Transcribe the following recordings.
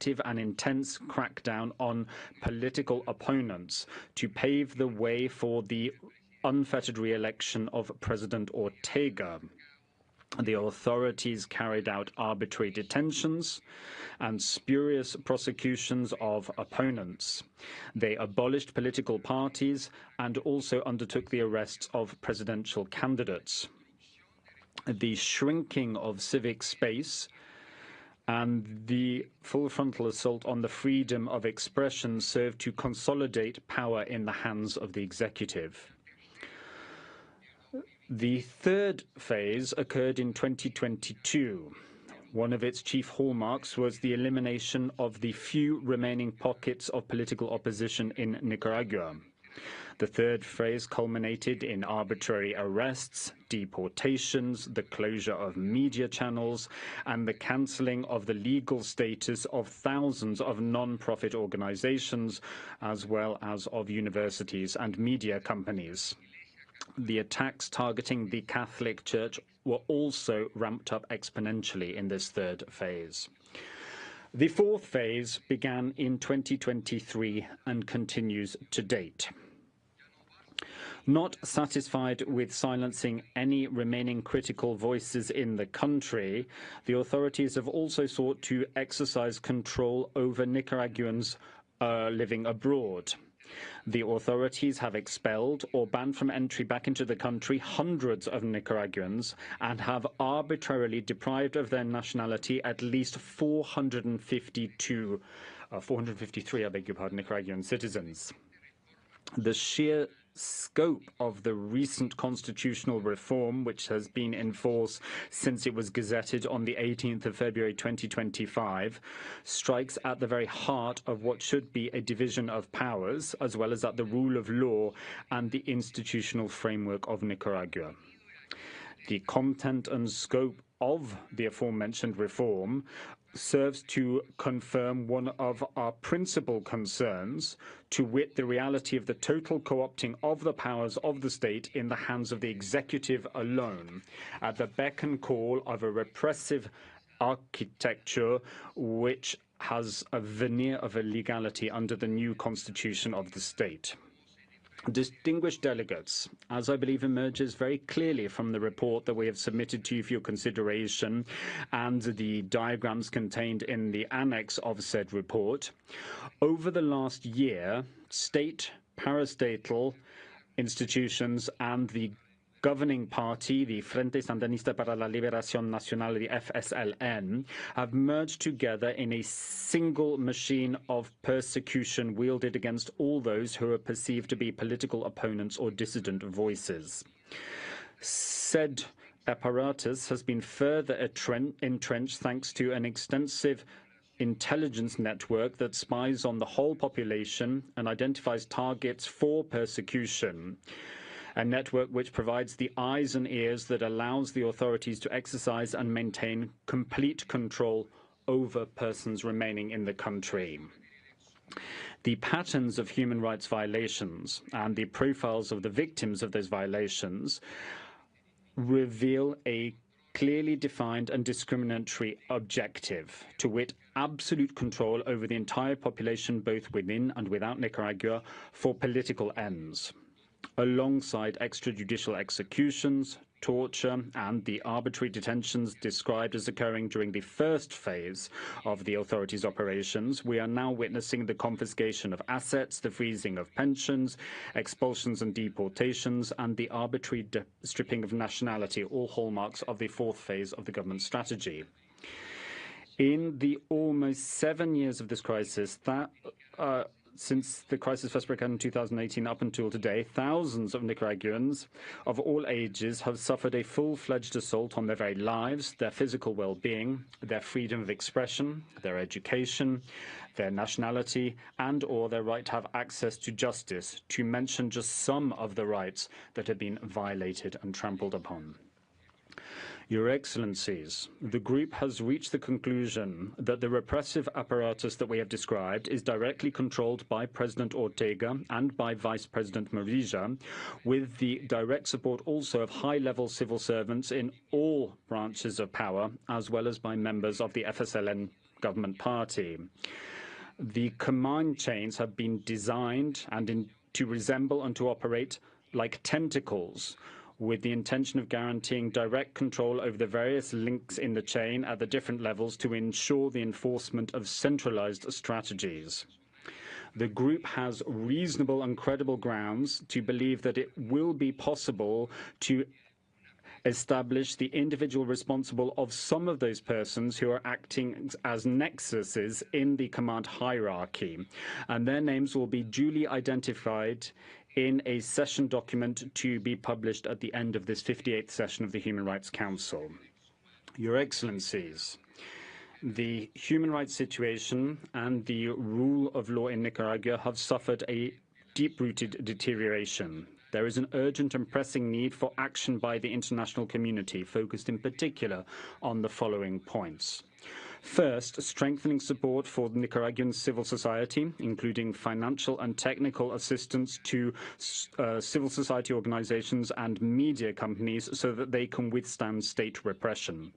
active and intense crackdown on political opponents to pave the way for the unfettered re-election of President Ortega. The authorities carried out arbitrary detentions and spurious prosecutions of opponents. They abolished political parties and also undertook the arrests of presidential candidates. The shrinking of civic space and the full frontal assault on the freedom of expression served to consolidate power in the hands of the executive. The third phase occurred in 2022. One of its chief hallmarks was the elimination of the few remaining pockets of political opposition in Nicaragua. The third phase culminated in arbitrary arrests, deportations, the closure of media channels, and the cancelling of the legal status of thousands of non-profit organizations, as well as of universities and media companies. The attacks targeting the Catholic Church were also ramped up exponentially in this third phase. The fourth phase began in 2023 and continues to date. Not satisfied with silencing any remaining critical voices in the country, the authorities have also sought to exercise control over Nicaraguans living abroad. The authorities have expelled or banned from entry back into the country hundreds of Nicaraguans and have arbitrarily deprived of their nationality at least 453, Nicaraguan citizens. The sheer scope of the recent constitutional reform, which has been in force since it was gazetted on the 18th of February 2025, strikes at the very heart of what should be a division of powers, as well as at the rule of law and the institutional framework of Nicaragua. The content and scope of the aforementioned reform serves to confirm one of our principal concerns, to wit the reality of the total co-opting of the powers of the state in the hands of the executive alone, at the beck and call of a repressive architecture which has a veneer of illegality under the new constitution of the state. Distinguished delegates, as I believe emerges very clearly from the report that we have submitted to you for your consideration and the diagrams contained in the annex of said report, over the last year, state, parastatal institutions and the governing party, the Frente Sandinista para la Liberación Nacional, the FSLN, have merged together in a single machine of persecution wielded against all those who are perceived to be political opponents or dissident voices. Said apparatus has been further entrenched thanks to an extensive intelligence network that spies on the whole population and identifies targets for persecution. A network which provides the eyes and ears that allows the authorities to exercise and maintain complete control over persons remaining in the country. The patterns of human rights violations and the profiles of the victims of those violations reveal a clearly defined and discriminatory objective, to wit, absolute control over the entire population, both within and without Nicaragua, for political ends. Alongside extrajudicial executions, torture, and the arbitrary detentions described as occurring during the first phase of the authorities' operations, we are now witnessing the confiscation of assets, the freezing of pensions, expulsions and deportations, and the arbitrary stripping of nationality, all hallmarks of the fourth phase of the government strategy. In the almost 7 years of this crisis, since the crisis first broke out in 2018 up until today, thousands of Nicaraguans of all ages have suffered a full-fledged assault on their very lives, their physical well-being, their freedom of expression, their education, their nationality, and/or their right to have access to justice, to mention just some of the rights that have been violated and trampled upon. Your Excellencies, the group has reached the conclusion that the repressive apparatus that we have described is directly controlled by President Ortega and by Vice President Murillo, with the direct support also of high-level civil servants in all branches of power, as well as by members of the FSLN government party. The command chains have been designed to resemble and to operate like tentacles, with the intention of guaranteeing direct control over the various links in the chain at the different levels to ensure the enforcement of centralized strategies. The group has reasonable and credible grounds to believe that it will be possible to establish the individual responsible of some of those persons who are acting as nexuses in the command hierarchy, and their names will be duly identified in a session document to be published at the end of this 58th session of the Human Rights Council. Your Excellencies, the human rights situation and the rule of law in Nicaragua have suffered a deep-rooted deterioration. There is an urgent and pressing need for action by the international community, focused in particular on the following points. First, strengthening support for the Nicaraguan civil society, including financial and technical assistance to civil society organizations and media companies so that they can withstand state repression.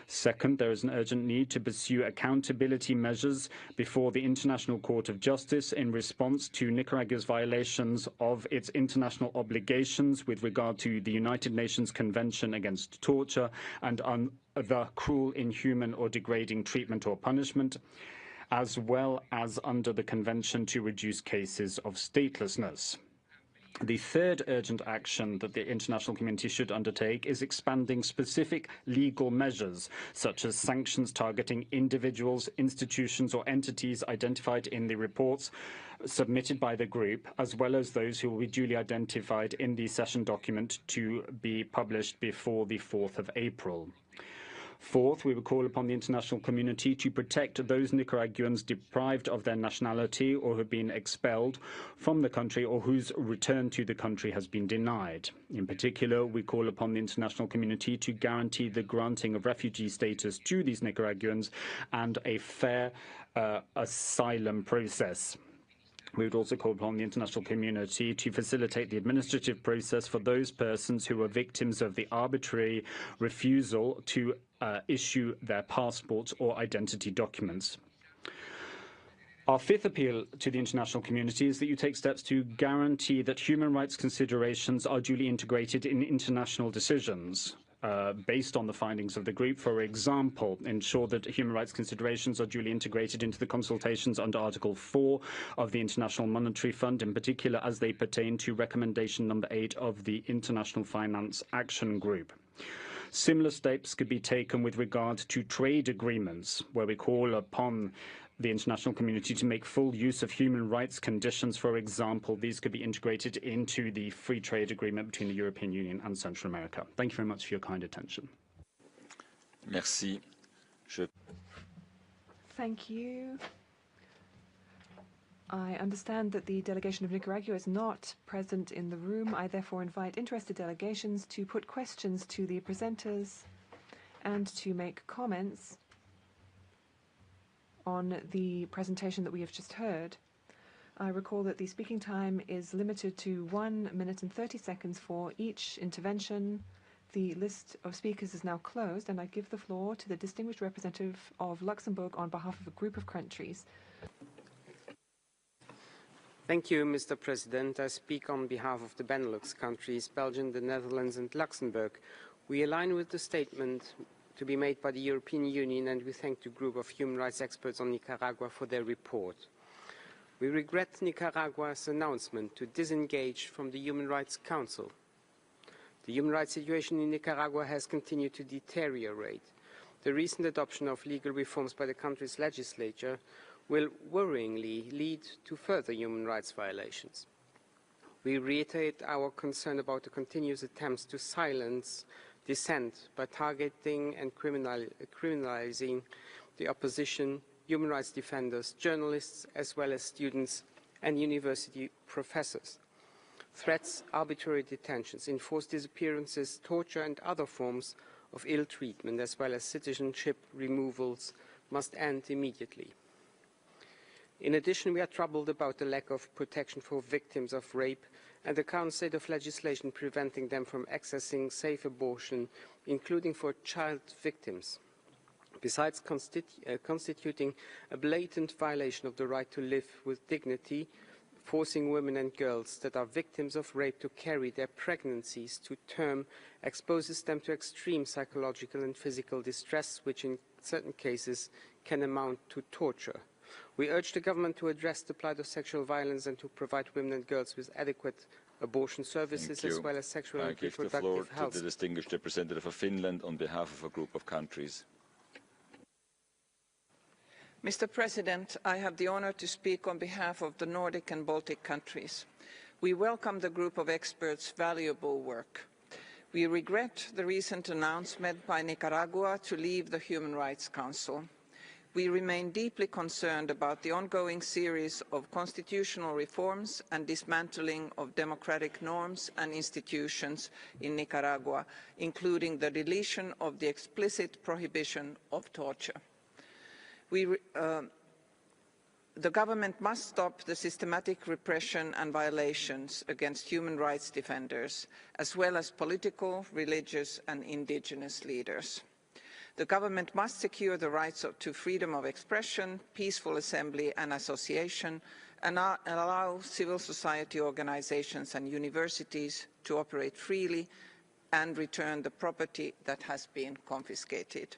Second, there is an urgent need to pursue accountability measures before the International Court of Justice in response to Nicaragua's violations of its international obligations with regard to the United Nations Convention Against Torture and the cruel, inhuman, or degrading treatment or punishment, as well as under the Convention to reduce cases of statelessness. The third urgent action that the international community should undertake is expanding specific legal measures, such as sanctions targeting individuals, institutions, or entities identified in the reports submitted by the group, as well as those who will be duly identified in the session document to be published before the 4th of April. Fourth, we will call upon the international community to protect those Nicaraguans deprived of their nationality or who have been expelled from the country or whose return to the country has been denied. In particular, we call upon the international community to guarantee the granting of refugee status to these Nicaraguans and a fair asylum process. We would also call upon the international community to facilitate the administrative process for those persons who are victims of the arbitrary refusal to issue their passports or identity documents. Our fifth appeal to the international community is that you take steps to guarantee that human rights considerations are duly integrated in international decisions. Based on the findings of the group, for example, ensure that human rights considerations are duly integrated into the consultations under Article 4 of the International Monetary Fund, in particular as they pertain to recommendation number 8 of the International Finance Action Group. Similar steps could be taken with regard to trade agreements, where we call upon the international community to make full use of human rights conditions. For example, these could be integrated into the free trade agreement between the European Union and Central America. Thank you very much for your kind attention. Merci. Thank you. I understand that the delegation of Nicaragua is not present in the room. I therefore invite interested delegations to put questions to the presenters and to make comments on the presentation that we have just heard. I recall that the speaking time is limited to 1 minute and 30 seconds for each intervention. The list of speakers is now closed, and I give the floor to the distinguished representative of Luxembourg on behalf of a group of countries. Thank you, Mr. President. I speak on behalf of the Benelux countries, Belgium, the Netherlands, and Luxembourg. We align with the statement to be made by the European Union, and we thank the group of human rights experts on Nicaragua for their report. We regret Nicaragua's announcement to disengage from the Human Rights Council. The human rights situation in Nicaragua has continued to deteriorate. The recent adoption of legal reforms by the country's legislature will worryingly lead to further human rights violations. We reiterate our concern about the continuous attempts to silence dissent by targeting and criminalizing the opposition, human rights defenders, journalists, as well as students and university professors. Threats, arbitrary detentions, enforced disappearances, torture, and other forms of ill treatment, as well as citizenship removals, must end immediately. In addition, we are troubled about the lack of protection for victims of rape and the current state of legislation preventing them from accessing safe abortion, including for child victims. Besides constituting a blatant violation of the right to live with dignity, forcing women and girls that are victims of rape to carry their pregnancies to term exposes them to extreme psychological and physical distress, which in certain cases can amount to torture. We urge the government to address the plight of sexual violence and to provide women and girls with adequate abortion services as well as sexual and reproductive health. I give the floor to the distinguished representative of Finland on behalf of a group of countries. Mr. President, I have the honor to speak on behalf of the Nordic and Baltic countries. We welcome the group of experts' valuable work. We regret the recent announcement by Nicaragua to leave the Human Rights Council. We remain deeply concerned about the ongoing series of constitutional reforms and dismantling of democratic norms and institutions in Nicaragua, including the deletion of the explicit prohibition of torture. The government must stop the systematic repression and violations against human rights defenders, as well as political, religious and indigenous leaders. The government must secure the rights to freedom of expression, peaceful assembly and association, and allow civil society organizations and universities to operate freely and return the property that has been confiscated.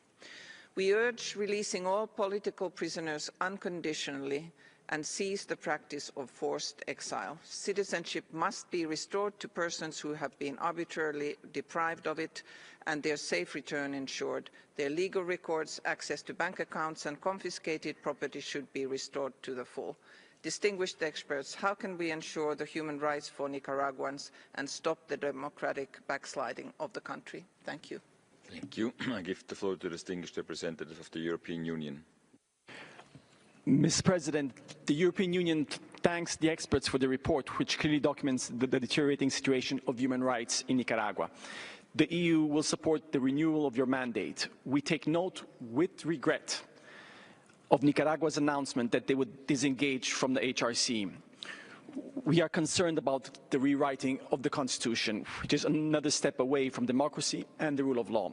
We urge releasing all political prisoners unconditionally and cease the practice of forced exile. Citizenship must be restored to persons who have been arbitrarily deprived of it and their safe return ensured. Their legal records, access to bank accounts and confiscated property should be restored to the full. Distinguished experts, how can we ensure the human rights for Nicaraguans and stop the democratic backsliding of the country? Thank you. Thank you. I give the floor to the distinguished representative of the European Union. Mr. President, the European Union thanks the experts for the report, which clearly documents the deteriorating situation of human rights in Nicaragua. The EU will support the renewal of your mandate. We take note with regret of Nicaragua's announcement that they would disengage from the HRC. We are concerned about the rewriting of the Constitution, which is another step away from democracy and the rule of law,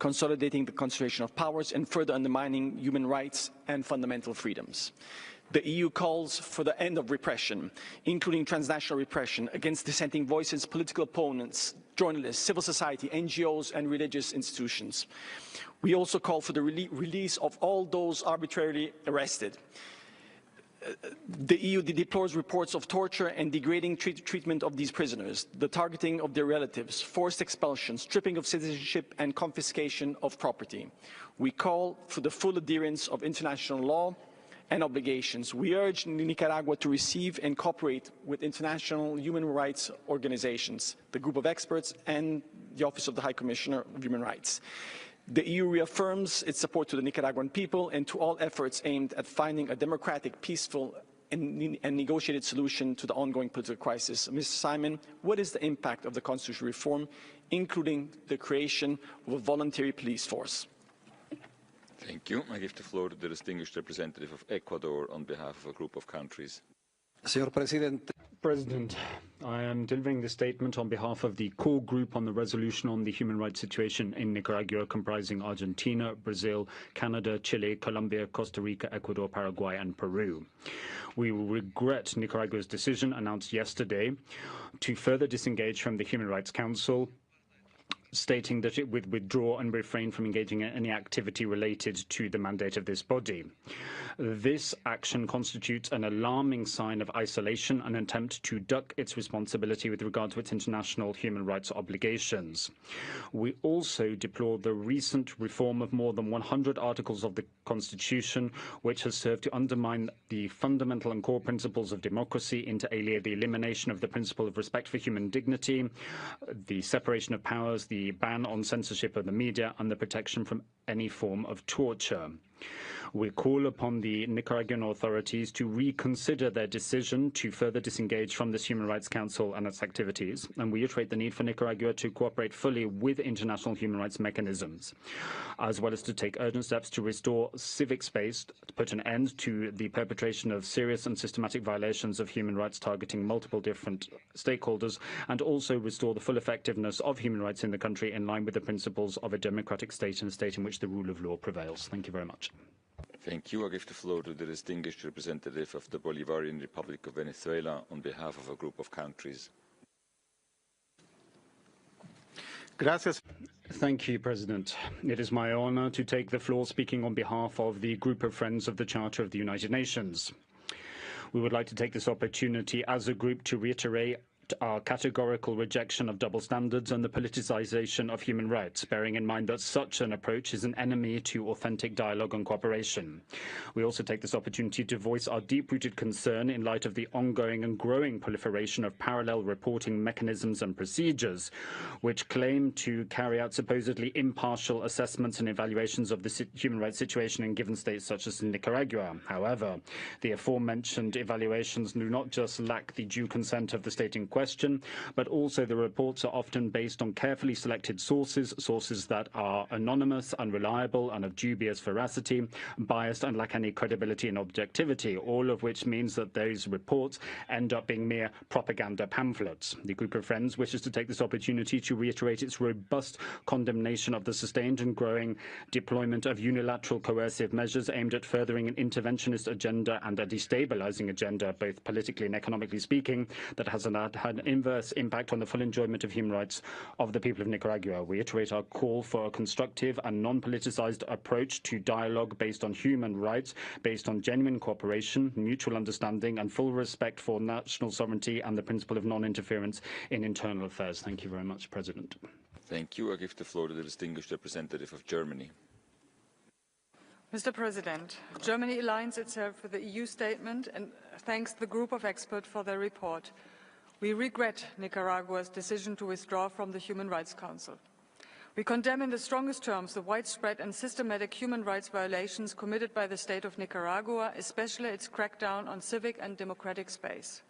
consolidating the concentration of powers and further undermining human rights and fundamental freedoms. The EU calls for the end of repression, including transnational repression against dissenting voices, political opponents, journalists, civil society, NGOs and religious institutions. We also call for the release of all those arbitrarily arrested. The EU deplores reports of torture and degrading treatment of these prisoners, the targeting of their relatives, forced expulsion, stripping of citizenship and confiscation of property. We call for the full adherence of international law and obligations. We urge Nicaragua to receive and cooperate with international human rights organizations, the group of experts and the Office of the High Commissioner of Human Rights. The EU reaffirms its support to the Nicaraguan people and to all efforts aimed at finding a democratic, peaceful and negotiated solution to the ongoing political crisis. Mr. Simon, what is the impact of the constitutional reform, including the creation of a voluntary police force? Thank you. I give the floor to the distinguished representative of Ecuador on behalf of a group of countries. Señor Presidente. President, I am delivering this statement on behalf of the core group on the resolution on the human rights situation in Nicaragua, comprising Argentina, Brazil, Canada, Chile, Colombia, Costa Rica, Ecuador, Paraguay and Peru. We regret Nicaragua's decision announced yesterday to further disengage from the Human Rights Council, stating that it would withdraw and refrain from engaging in any activity related to the mandate of this body. This action constitutes an alarming sign of isolation, an attempt to duck its responsibility with regard to its international human rights obligations. We also deplore the recent reform of more than 100 articles of the Constitution, which has served to undermine the fundamental and core principles of democracy, inter alia the elimination of the principle of respect for human dignity, the separation of powers, the ban on censorship of the media, and the protection from any form of torture. We call upon the Nicaraguan authorities to reconsider their decision to further disengage from this Human Rights Council and its activities, and we reiterate the need for Nicaragua to cooperate fully with international human rights mechanisms, as well as to take urgent steps to restore civic space, to put an end to the perpetration of serious and systematic violations of human rights targeting multiple different stakeholders, and also restore the full effectiveness of human rights in the country in line with the principles of a democratic state and a state in which the rule of law prevails. Thank you very much. Thank you. I give the floor to the distinguished representative of the Bolivarian Republic of Venezuela on behalf of a group of countries. Gracias. Thank you, President. It is my honor to take the floor speaking on behalf of the Group of Friends of the Charter of the United Nations. We would like to take this opportunity as a group to reiterate our categorical rejection of double standards and the politicization of human rights, bearing in mind that such an approach is an enemy to authentic dialogue and cooperation. We also take this opportunity to voice our deep-rooted concern in light of the ongoing and growing proliferation of parallel reporting mechanisms and procedures, which claim to carry out supposedly impartial assessments and evaluations of the human rights situation in given states such as Nicaragua. However, the aforementioned evaluations do not just lack the due consent of the state in question, but also the reports are often based on carefully selected sources that are anonymous, unreliable, and of dubious veracity, biased, and lack any credibility and objectivity, all of which means that those reports end up being mere propaganda pamphlets. The Group of Friends wishes to take this opportunity to reiterate its robust condemnation of the sustained and growing deployment of unilateral coercive measures aimed at furthering an interventionist agenda and a destabilizing agenda, both politically and economically speaking, that has had an inverse impact on the full enjoyment of human rights of the people of Nicaragua. We reiterate our call for a constructive and non-politicized approach to dialogue based on human rights, based on genuine cooperation, mutual understanding, and full respect for national sovereignty and the principle of non-interference in internal affairs. Thank you very much, President. Thank you. I give the floor to the distinguished representative of Germany. Mr. President, Germany aligns itself with the EU statement and thanks the group of experts for their report. We regret Nicaragua's decision to withdraw from the Human Rights Council. We condemn in the strongest terms the widespread and systematic human rights violations committed by the state of Nicaragua, especially its crackdown on civic and democratic space.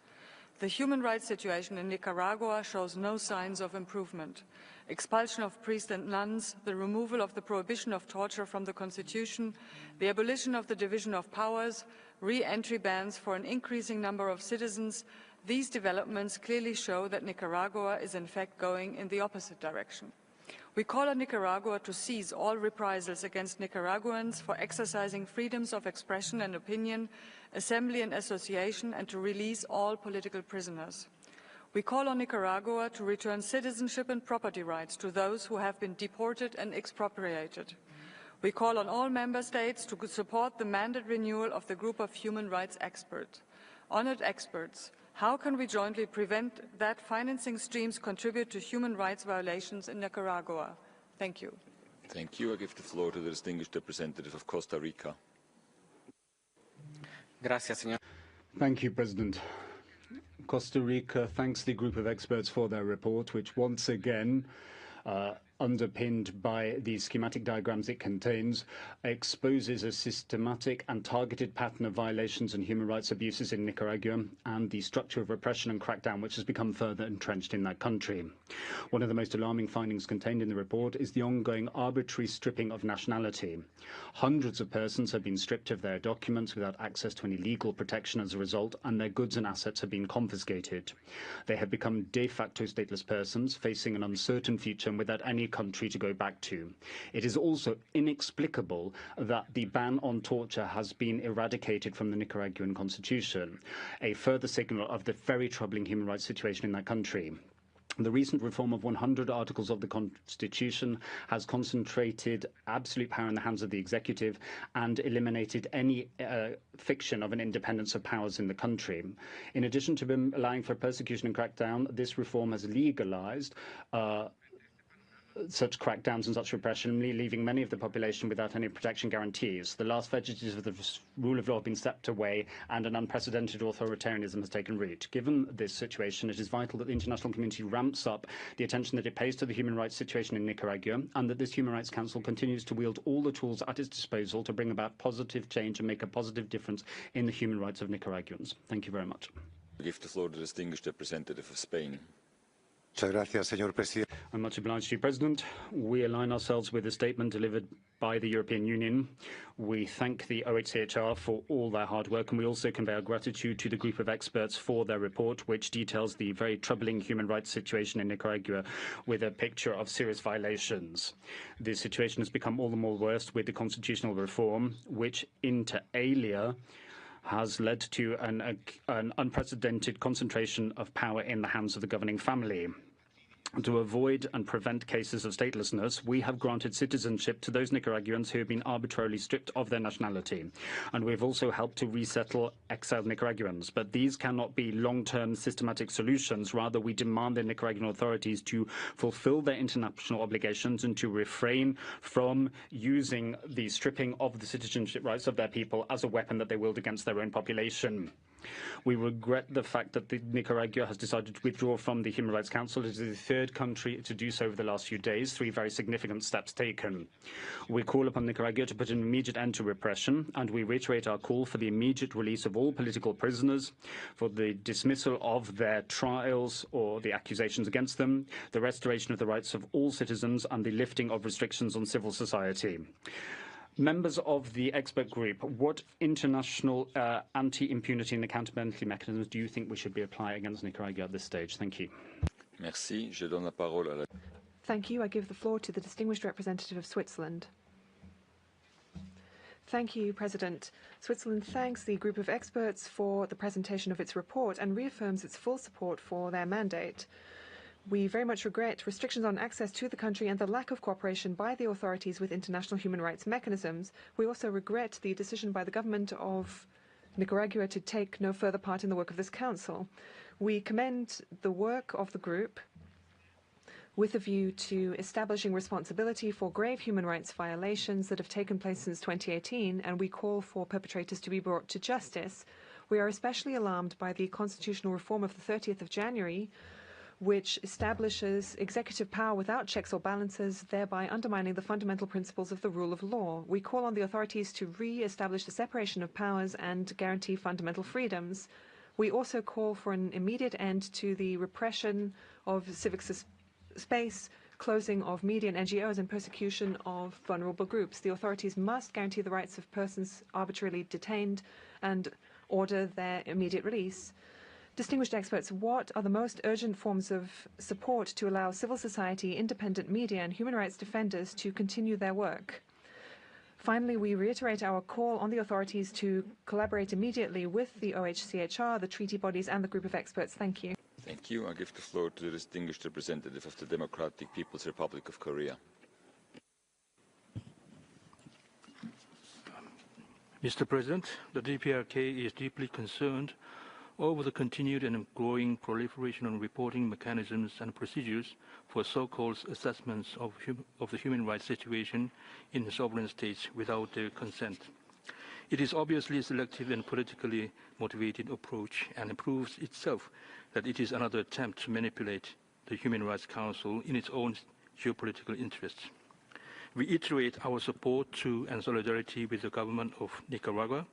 The human rights situation in Nicaragua shows no signs of improvement. Expulsion of priests and nuns, the removal of the prohibition of torture from the Constitution, the abolition of the division of powers, re-entry bans for an increasing number of citizens, these developments clearly show that Nicaragua is in fact going in the opposite direction. We call on Nicaragua to cease all reprisals against Nicaraguans for exercising freedoms of expression and opinion, assembly and association, and to release all political prisoners. We call on Nicaragua to return citizenship and property rights to those who have been deported and expropriated. We call on all member states to support the mandate renewal of the group of human rights experts. Honored experts, how can we jointly prevent that financing streams contribute to human rights violations in Nicaragua? Thank you. Thank you. I give the floor to the distinguished representative of Costa Rica. Gracias, señor. Thank you, President. Costa Rica thanks the group of experts for their report, which once again, underpinned by the schematic diagrams it contains, exposes a systematic and targeted pattern of violations and human rights abuses in Nicaragua and the structure of repression and crackdown which has become further entrenched in that country. One of the most alarming findings contained in the report is the ongoing arbitrary stripping of nationality. Hundreds of persons have been stripped of their documents without access to any legal protection as a result, and their goods and assets have been confiscated. They have become de facto stateless persons, facing an uncertain future and without any country to go back to. It is also inexplicable that the ban on torture has been eradicated from the Nicaraguan constitution, a further signal of the very troubling human rights situation in that country. The recent reform of 100 articles of the Constitution has concentrated absolute power in the hands of the executive and eliminated any fiction of an independence of powers in the country. In addition to allowing for persecution and crackdown, this reform has legalized such crackdowns and such repression, leaving many of the population without any protection guarantees. The last vestiges of the rule of law have been stepped away and an unprecedented authoritarianism has taken root. Given this situation, it is vital that the international community ramps up the attention that it pays to the human rights situation in Nicaragua and that this Human Rights Council continues to wield all the tools at its disposal to bring about positive change and make a positive difference in the human rights of Nicaraguans. Thank you very much. I give the floor to the distinguished representative of Spain. I'm much obliged to you, President. We align ourselves with the statement delivered by the European Union. We thank the OHCHR for all their hard work, and we also convey our gratitude to the group of experts for their report, which details the very troubling human rights situation in Nicaragua with a picture of serious violations. The situation has become all the more worse with the constitutional reform, which inter alia has led to an unprecedented concentration of power in the hands of the governing family. To avoid and prevent cases of statelessness, we have granted citizenship to those Nicaraguans who have been arbitrarily stripped of their nationality. And we've also helped to resettle exiled Nicaraguans. But these cannot be long-term systematic solutions. Rather, we demand the Nicaraguan authorities to fulfill their international obligations and to refrain from using the stripping of the citizenship rights of their people as a weapon that they wield against their own population. We regret the fact that Nicaragua has decided to withdraw from the Human Rights Council. It is the third country to do so over the last few days, 3 very significant steps taken. We call upon Nicaragua to put an immediate end to repression, and we reiterate our call for the immediate release of all political prisoners, for the dismissal of their trials or the accusations against them, the restoration of the rights of all citizens, and the lifting of restrictions on civil society. Members of the expert group, what international anti-impunity and accountability mechanisms do you think we should be applying against Nicaragua at this stage? Thank you. Merci. Je donne la parole à la... Thank you. I give the floor to the distinguished representative of Switzerland. Thank you, President. Switzerland thanks the group of experts for the presentation of its report and reaffirms its full support for their mandate. We very much regret restrictions on access to the country and the lack of cooperation by the authorities with international human rights mechanisms. We also regret the decision by the government of Nicaragua to take no further part in the work of this council. We commend the work of the group with a view to establishing responsibility for grave human rights violations that have taken place since 2018, and we call for perpetrators to be brought to justice. We are especially alarmed by the constitutional reform of the 30th of January, which establishes executive power without checks or balances, thereby undermining the fundamental principles of the rule of law. We call on the authorities to re-establish the separation of powers and guarantee fundamental freedoms. We also call for an immediate end to the repression of civic space, closing of media and NGOs, and persecution of vulnerable groups. The authorities must guarantee the rights of persons arbitrarily detained and order their immediate release. Distinguished experts, what are the most urgent forms of support to allow civil society, independent media, and human rights defenders to continue their work? Finally, we reiterate our call on the authorities to collaborate immediately with the OHCHR, the treaty bodies, and the group of experts. Thank you. Thank you. I give the floor to the distinguished representative of the Democratic People's Republic of Korea. Mr. President, the DPRK is deeply concerned over the continued and growing proliferation of reporting mechanisms and procedures for so-called assessments of the human rights situation in sovereign states without their consent. It is obviously a selective and politically motivated approach, and it proves itself that it is another attempt to manipulate the Human Rights Council in its own geopolitical interests. We reiterate our support to and solidarity with the government of Nicaragua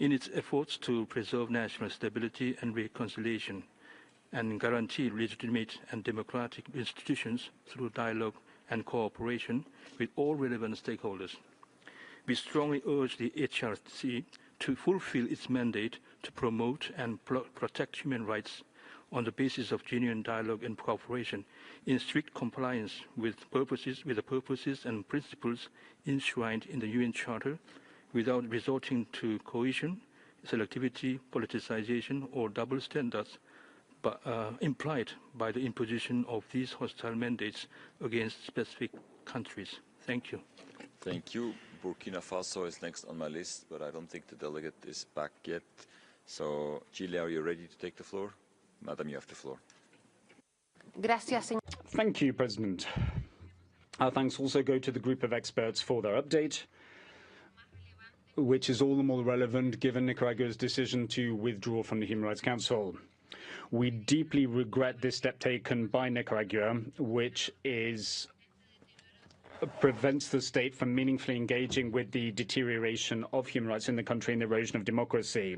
in its efforts to preserve national stability and reconciliation and guarantee legitimate and democratic institutions through dialogue and cooperation with all relevant stakeholders. We strongly urge the HRC to fulfill its mandate to promote and protect human rights on the basis of genuine dialogue and cooperation in strict compliance with the purposes and principles enshrined in the UN Charter, without resorting to coercion, selectivity, politicization, or double standards implied by the imposition of these hostile mandates against specific countries. Thank you. Thank you. Burkina Faso is next on my list, but I don't think the delegate is back yet. So, Chile, are you ready to take the floor? Madam, you have the floor. Thank you, President. Our thanks also go to the group of experts for their update, which is all the more relevant given Nicaragua's decision to withdraw from the Human Rights Council. We deeply regret this step taken by Nicaragua, which prevents the state from meaningfully engaging with the deterioration of human rights in the country and the erosion of democracy.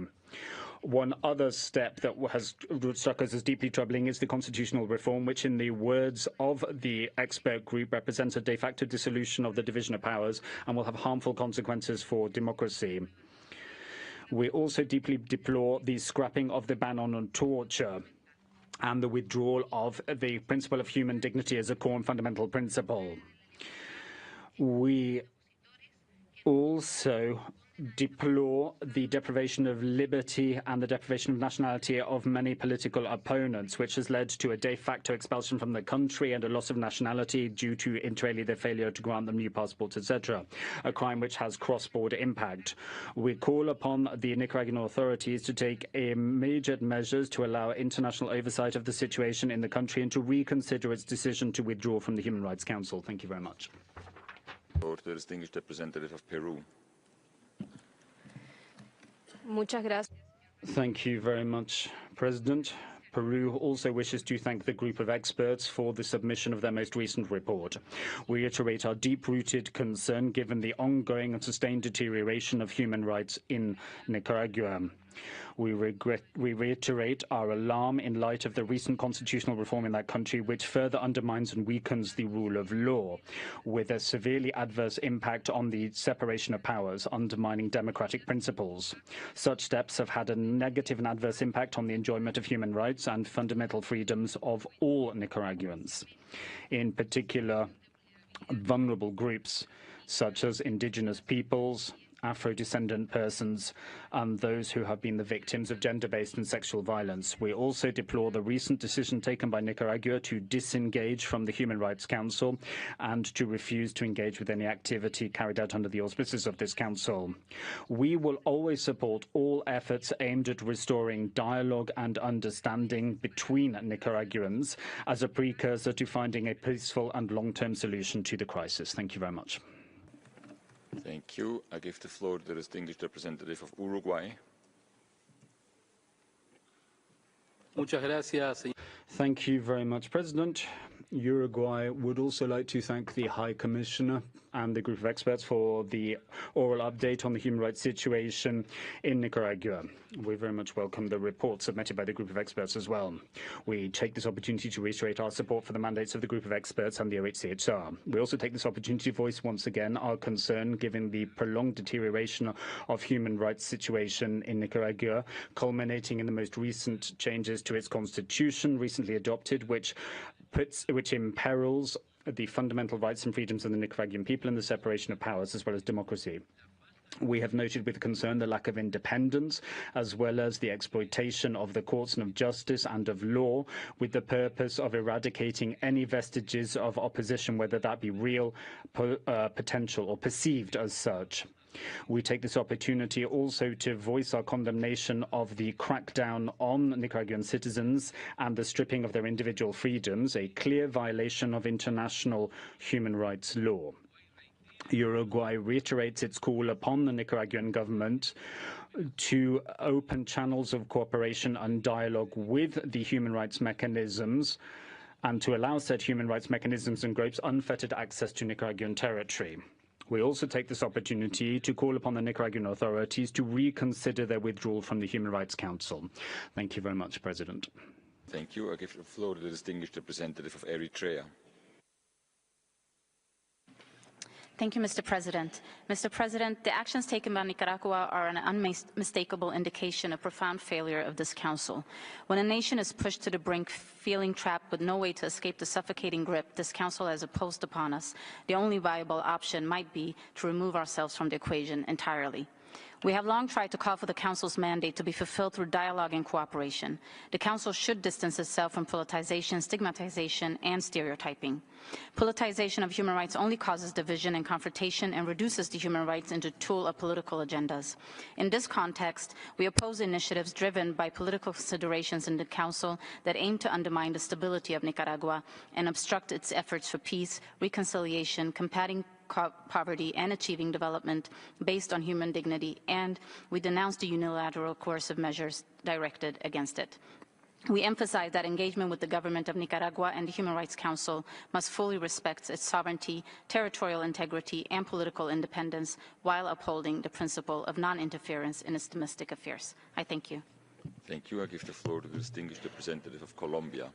One other step that has struck us as deeply troubling is the constitutional reform, which, in the words of the expert group, represents a de facto dissolution of the division of powers and will have harmful consequences for democracy. We also deeply deplore the scrapping of the ban on torture and the withdrawal of the principle of human dignity as a core and fundamental principle. We also deplore the deprivation of liberty and the deprivation of nationality of many political opponents, which has led to a de facto expulsion from the country and a loss of nationality due to, inter alia, their failure to grant them new passports, etc., a crime which has cross-border impact. We call upon the Nicaraguan authorities to take immediate measures to allow international oversight of the situation in the country and to reconsider its decision to withdraw from the Human Rights Council. Thank you very much. The distinguished representative of Peru. Muchas gracias. Thank you very much, President. Peru also wishes to thank the group of experts for the submission of their most recent report. We reiterate our deep-rooted concern given the ongoing and sustained deterioration of human rights in Nicaragua. We reiterate our alarm in light of the recent constitutional reform in that country, which further undermines and weakens the rule of law, with a severely adverse impact on the separation of powers, undermining democratic principles. Such steps have had a negative and adverse impact on the enjoyment of human rights and fundamental freedoms of all Nicaraguans, in particular vulnerable groups such as indigenous peoples, Afro-descendant persons, and those who have been the victims of gender-based and sexual violence. We also deplore the recent decision taken by Nicaragua to disengage from the Human Rights Council and to refuse to engage with any activity carried out under the auspices of this council. We will always support all efforts aimed at restoring dialogue and understanding between Nicaraguans as a precursor to finding a peaceful and long-term solution to the crisis. Thank you very much. Thank you. I give the floor to the distinguished representative of Uruguay. Muchas gracias. Thank you very much, President. Uruguay would also like to thank the High Commissioner and the group of experts for the oral update on the human rights situation in Nicaragua. We very much welcome the report submitted by the group of experts as well. We take this opportunity to reiterate our support for the mandates of the group of experts and the OHCHR. We also take this opportunity to voice once again our concern given the prolonged deterioration of human rights situation in Nicaragua, culminating in the most recent changes to its constitution recently adopted, which imperils the fundamental rights and freedoms of the Nicaraguan people and the separation of powers, as well as democracy. We have noted with concern the lack of independence, as well as the exploitation of the courts and of justice and of law, with the purpose of eradicating any vestiges of opposition, whether that be real, potential, or perceived as such. We take this opportunity also to voice our condemnation of the crackdown on Nicaraguan citizens and the stripping of their individual freedoms, a clear violation of international human rights law. Uruguay reiterates its call upon the Nicaraguan government to open channels of cooperation and dialogue with the human rights mechanisms and to allow said human rights mechanisms and groups unfettered access to Nicaraguan territory. We also take this opportunity to call upon the Nicaraguan authorities to reconsider their withdrawal from the Human Rights Council. Thank you very much, President. Thank you. I give the floor to the distinguished representative of Eritrea. Thank you, Mr. President. Mr. President, the actions taken by Nicaragua are an unmistakable indication of profound failure of this Council. When a nation is pushed to the brink, feeling trapped with no way to escape the suffocating grip this Council has imposed upon us, the only viable option might be to remove ourselves from the equation entirely. We have long tried to call for the Council's mandate to be fulfilled through dialogue and cooperation. The Council should distance itself from politicization, stigmatization, and stereotyping. Politicization of human rights only causes division and confrontation and reduces the human rights into a tool of political agendas. In this context, we oppose initiatives driven by political considerations in the Council that aim to undermine the stability of Nicaragua and obstruct its efforts for peace, reconciliation, combating poverty, and achieving development based on human dignity, and we denounce the unilateral coercive measures directed against it. We emphasize that engagement with the government of Nicaragua and the Human Rights Council must fully respect its sovereignty, territorial integrity, and political independence while upholding the principle of non-interference in its domestic affairs. I thank you. Thank you. I give the floor to the distinguished representative of Colombia.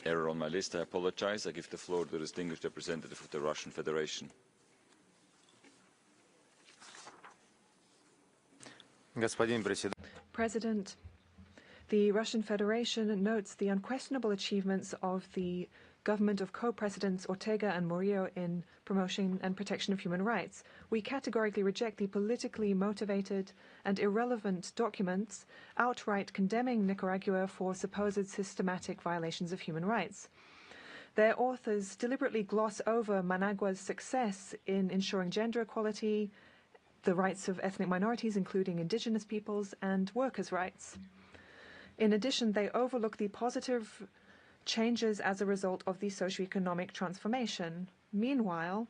Error on my list, I apologize. I give the floor to the distinguished representative of the Russian Federation. President, the Russian Federation notes the unquestionable achievements of the government of co-presidents Ortega and Murillo in promotion and protection of human rights. We categorically reject the politically motivated and irrelevant documents outright condemning Nicaragua for supposed systematic violations of human rights. Their authors deliberately gloss over Managua's success in ensuring gender equality, the rights of ethnic minorities, including indigenous peoples, and workers' rights. In addition, they overlook the positive changes as a result of the socioeconomic transformation. Meanwhile,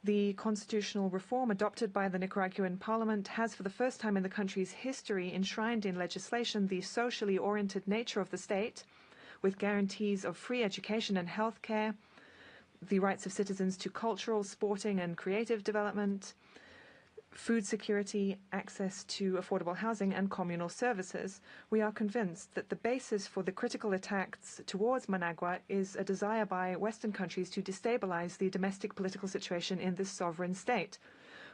the constitutional reform adopted by the Nicaraguan parliament has, for the first time in the country's history, enshrined in legislation the socially oriented nature of the state, with guarantees of free education and health care, the rights of citizens to cultural, sporting, and creative development, food security, access to affordable housing, and communal services. We are convinced that the basis for the critical attacks towards Managua is a desire by Western countries to destabilize the domestic political situation in this sovereign state.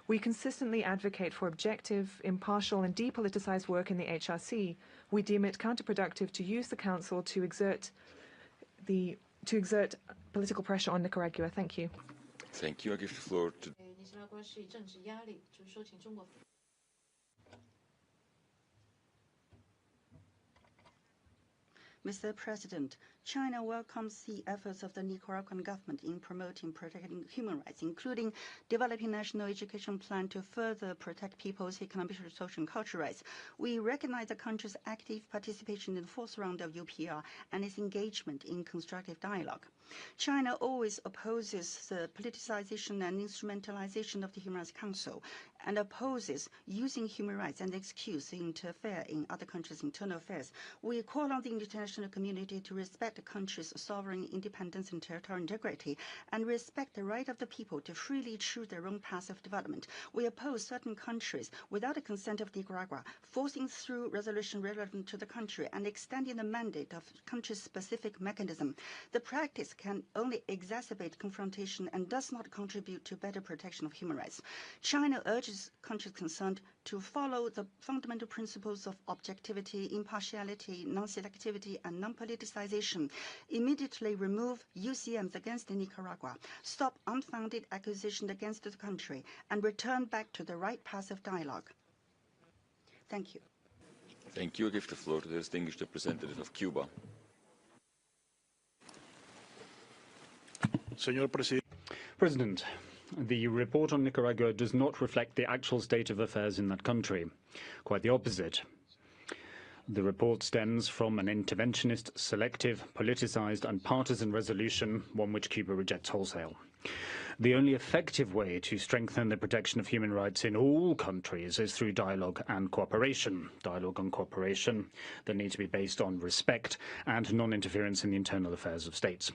We consistently advocate for objective, impartial, and depoliticized work in the HRC. We deem it counterproductive to use the Council to exert political pressure on Nicaragua. Thank you. Thank you. I give the floor to Mr. President, China welcomes the efforts of the Nicaraguan government in promoting and protecting human rights, including developing national education plan to further protect people's economic, social, and cultural rights. We recognize the country's active participation in the fourth round of UPR and its engagement in constructive dialogue. China always opposes the politicization and instrumentalization of the Human Rights Council and opposes using human rights as an excuse to interfere in other countries' internal affairs. We call on the international community to respect the country's sovereign independence and territorial integrity and respect the right of the people to freely choose their own path of development. We oppose certain countries, without the consent of Nicaragua, forcing through resolution relevant to the country and extending the mandate of country-specific mechanism. The practice can only exacerbate confrontation and does not contribute to better protection of human rights. China urges countries concerned to follow the fundamental principles of objectivity, impartiality, non-selectivity, and non-politicization. Immediately remove UCMs against Nicaragua, stop unfounded accusations against the country, and return back to the right path of dialogue. Thank you. Thank you. I give the floor to the distinguished representative of Cuba. President, the report on Nicaragua does not reflect the actual state of affairs in that country. Quite the opposite. The report stems from an interventionist, selective, politicized, and partisan resolution, one which Cuba rejects wholesale. The only effective way to strengthen the protection of human rights in all countries is through dialogue and cooperation. Dialogue and cooperation that need to be based on respect and non-interference in the internal affairs of states.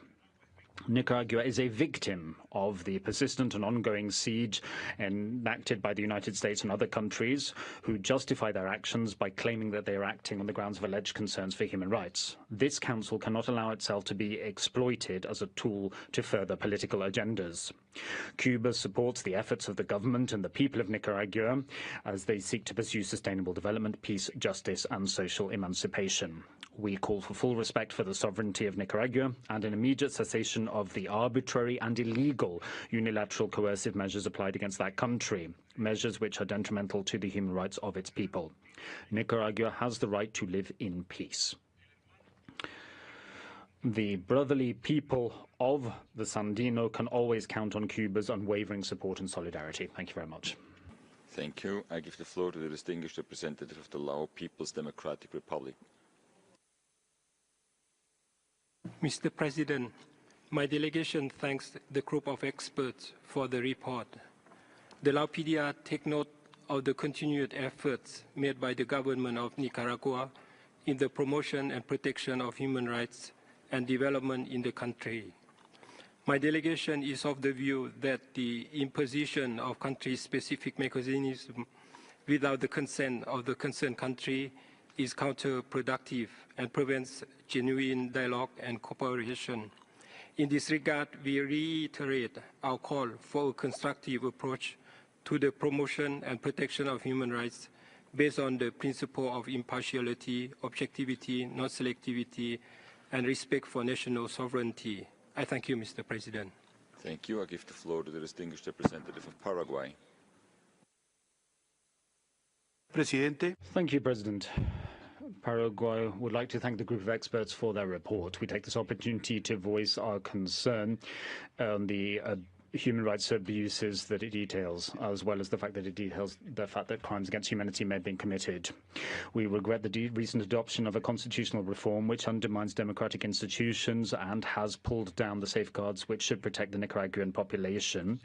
Nicaragua is a victim of the persistent and ongoing siege enacted by the United States and other countries who justify their actions by claiming that they are acting on the grounds of alleged concerns for human rights. This Council cannot allow itself to be exploited as a tool to further political agendas. Cuba supports the efforts of the government and the people of Nicaragua as they seek to pursue sustainable development, peace, justice, and social emancipation. We call for full respect for the sovereignty of Nicaragua and an immediate cessation of the arbitrary and illegal unilateral coercive measures applied against that country, measures which are detrimental to the human rights of its people. Nicaragua has the right to live in peace. The brotherly people of the Sandino can always count on Cuba's unwavering support and solidarity. Thank you very much. Thank you. I give the floor to the distinguished representative of the Lao People's Democratic Republic. Mr. President, my delegation thanks the group of experts for the report. The Lao PDR take note of the continued efforts made by the government of Nicaragua in the promotion and protection of human rights and development in the country. My delegation is of the view that the imposition of country-specific mechanisms without the consent of the concerned country is counterproductive and prevents genuine dialogue and cooperation. In this regard, we reiterate our call for a constructive approach to the promotion and protection of human rights based on the principle of impartiality, objectivity, non-selectivity, and respect for national sovereignty. I thank you, Mr. President. Thank you. I give the floor to the distinguished representative of Paraguay. Presidente. Thank you, President. Paraguay would like to thank the group of experts for their report. We take this opportunity to voice our concern on the human rights abuses that it details, as well as the fact that it details the fact that crimes against humanity may have been committed. We regret the recent adoption of a constitutional reform which undermines democratic institutions and has pulled down the safeguards which should protect the Nicaraguan population,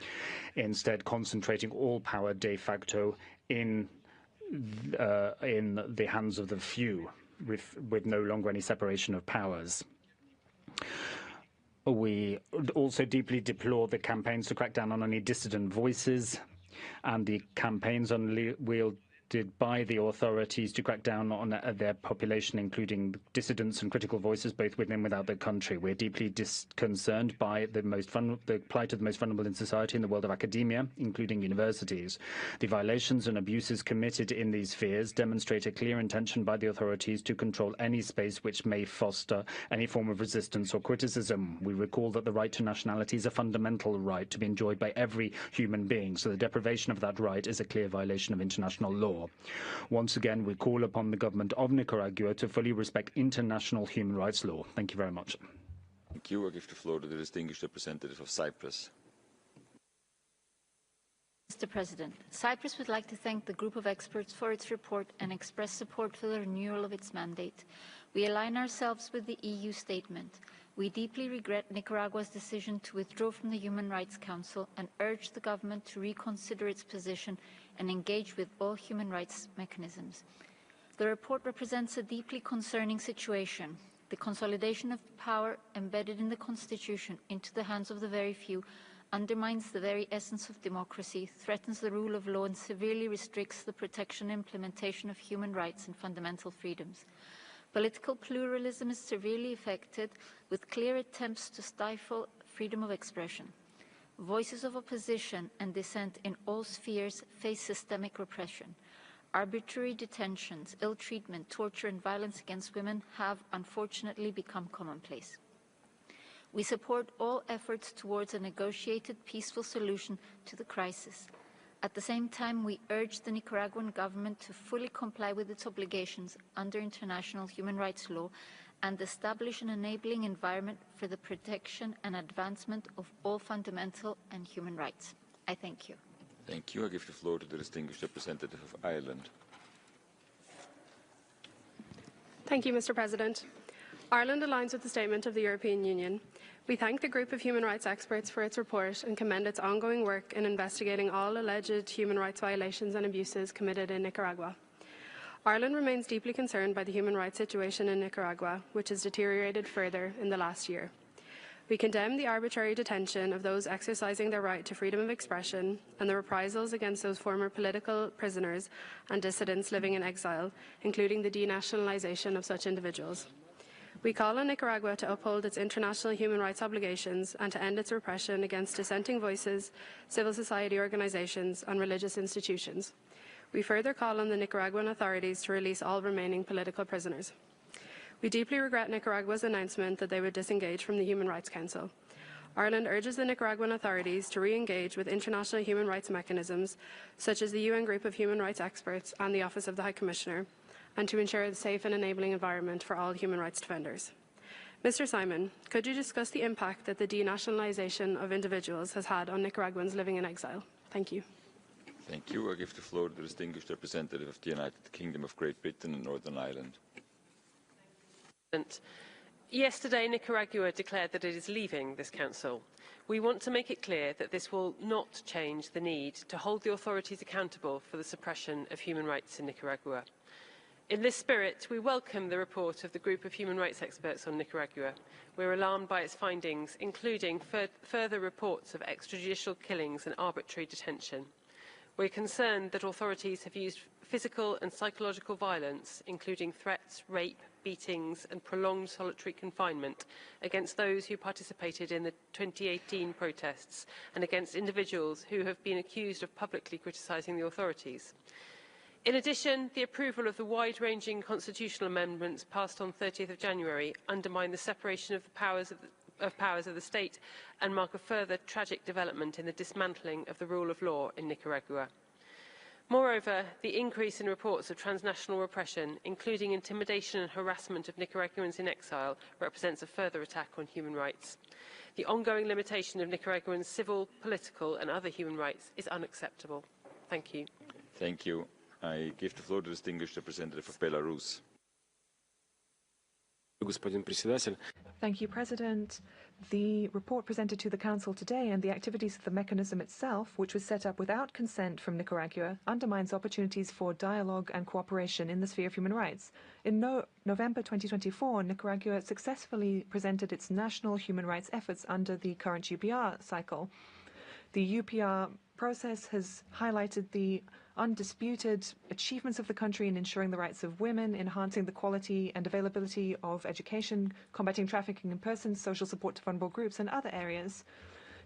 instead concentrating all power de facto in the hands of the few, with no longer any separation of powers. We also deeply deplore the campaigns to crack down on any dissident voices and the campaigns wielded by the authorities to crack down on their population, including dissidents and critical voices both within and without the country. We're deeply concerned by the plight of the most vulnerable in society in the world of academia, including universities. The violations and abuses committed in these spheres demonstrate a clear intention by the authorities to control any space which may foster any form of resistance or criticism. We recall that the right to nationality is a fundamental right to be enjoyed by every human being, so the deprivation of that right is a clear violation of international law. Once again, we call upon the government of Nicaragua to fully respect international human rights law. Thank you very much. Thank you. I give the floor to the distinguished representative of Cyprus. Mr. President, Cyprus would like to thank the group of experts for its report and express support for the renewal of its mandate. We align ourselves with the EU statement. We deeply regret Nicaragua's decision to withdraw from the Human Rights Council and urge the government to reconsider its position and engage with all human rights mechanisms. The report represents a deeply concerning situation. The consolidation of power embedded in the Constitution into the hands of the very few undermines the very essence of democracy, threatens the rule of law, and severely restricts the protection and implementation of human rights and fundamental freedoms. Political pluralism is severely affected, with clear attempts to stifle freedom of expression. Voices of opposition and dissent in all spheres face systemic repression. Arbitrary detentions, ill treatment, torture, and violence against women have unfortunately become commonplace. We support all efforts towards a negotiated, peaceful solution to the crisis. At the same time, we urge the Nicaraguan government to fully comply with its obligations under international human rights law and establish an enabling environment for the protection and advancement of all fundamental and human rights. I thank you. Thank you. I give the floor to the distinguished representative of Ireland. Thank you, Mr. President. Ireland aligns with the statement of the European Union. We thank the group of human rights experts for its report and commend its ongoing work in investigating all alleged human rights violations and abuses committed in Nicaragua. Ireland remains deeply concerned by the human rights situation in Nicaragua, which has deteriorated further in the last year. We condemn the arbitrary detention of those exercising their right to freedom of expression and the reprisals against those former political prisoners and dissidents living in exile, including the denationalization of such individuals. We call on Nicaragua to uphold its international human rights obligations and to end its repression against dissenting voices, civil society organizations, and religious institutions. We further call on the Nicaraguan authorities to release all remaining political prisoners. We deeply regret Nicaragua's announcement that they would disengage from the Human Rights Council. Ireland urges the Nicaraguan authorities to re-engage with international human rights mechanisms, such as the UN Group of Human Rights Experts and the Office of the High Commissioner, and to ensure a safe and enabling environment for all human rights defenders. Mr. Simon, could you discuss the impact that the denationalisation of individuals has had on Nicaraguans living in exile? Thank you. Thank you. I give the floor to the distinguished representative of the United Kingdom of Great Britain and Northern Ireland. Yesterday, Nicaragua declared that it is leaving this council. We want to make it clear that this will not change the need to hold the authorities accountable for the suppression of human rights in Nicaragua. In this spirit, we welcome the report of the Group of Human Rights Experts on Nicaragua. We're alarmed by its findings, including further reports of extrajudicial killings and arbitrary detention. We're concerned that authorities have used physical and psychological violence, including threats, rape, beatings and prolonged solitary confinement against those who participated in the 2018 protests and against individuals who have been accused of publicly criticising the authorities. In addition, the approval of the wide-ranging constitutional amendments passed on 30th of January undermine the separation of the powers of the state and mark a further tragic development in the dismantling of the rule of law in Nicaragua. Moreover, the increase in reports of transnational repression, including intimidation and harassment of Nicaraguans in exile, represents a further attack on human rights. The ongoing limitation of Nicaraguans' civil, political and other human rights is unacceptable. Thank you. Thank you. I give the floor to the distinguished representative of Belarus. Thank you, President. The report presented to the Council today and the activities of the mechanism itself, which was set up without consent from Nicaragua, undermines opportunities for dialogue and cooperation in the sphere of human rights. In November 2024, Nicaragua successfully presented its national human rights efforts under the current UPR cycle. The UPR process has highlighted the undisputed achievements of the country in ensuring the rights of women, enhancing the quality and availability of education, combating trafficking in persons, social support to vulnerable groups, and other areas.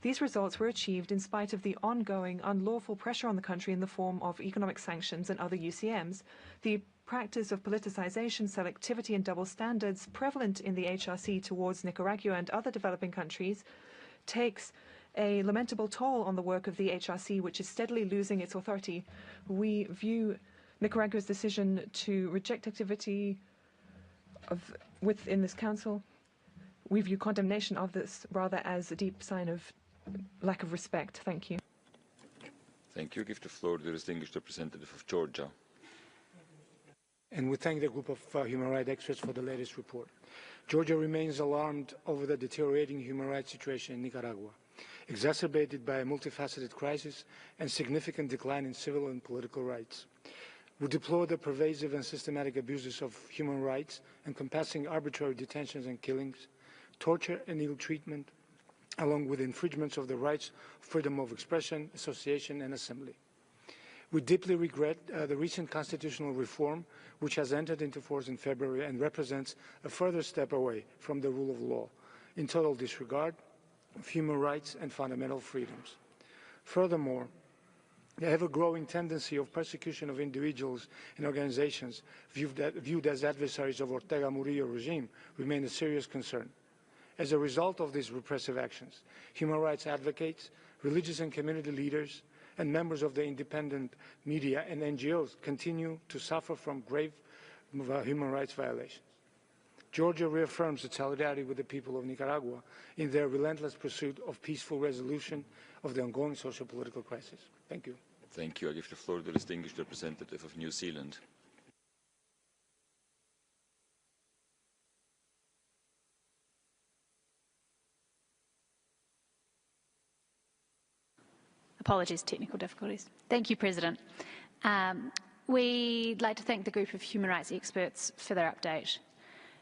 These results were achieved in spite of the ongoing unlawful pressure on the country in the form of economic sanctions and other UCMs. The practice of politicization, selectivity, and double standards prevalent in the HRC towards Nicaragua and other developing countries takes a lamentable toll on the work of the HRC, which is steadily losing its authority. We view Nicaragua's decision to reject activity within this council. We view condemnation of this rather as a deep sign of lack of respect. Thank you. Thank you. I give the floor to the distinguished representative of Georgia. And we thank the group of human rights experts for the latest report. Georgia remains alarmed over the deteriorating human rights situation in Nicaragua, exacerbated by a multifaceted crisis and significant decline in civil and political rights. We deplore the pervasive and systematic abuses of human rights encompassing arbitrary detentions and killings, torture and ill treatment, along with infringements of the rights of freedom of expression, association and assembly. We deeply regret the recent constitutional reform, which has entered into force in February and represents a further step away from the rule of law, in total disregard of human rights and fundamental freedoms. Furthermore, the ever-growing tendency of persecution of individuals and organizations viewed as adversaries of Ortega Murillo regime remain a serious concern. As a result of these repressive actions, human rights advocates, religious and community leaders, and members of the independent media and NGOs continue to suffer from grave human rights violations. Georgia reaffirms its solidarity with the people of Nicaragua in their relentless pursuit of peaceful resolution of the ongoing socio-political crisis. Thank you. Thank you. I give the floor to the distinguished representative of New Zealand. Apologies, technical difficulties. Thank you, President. We'd like to thank the group of human rights experts for their update.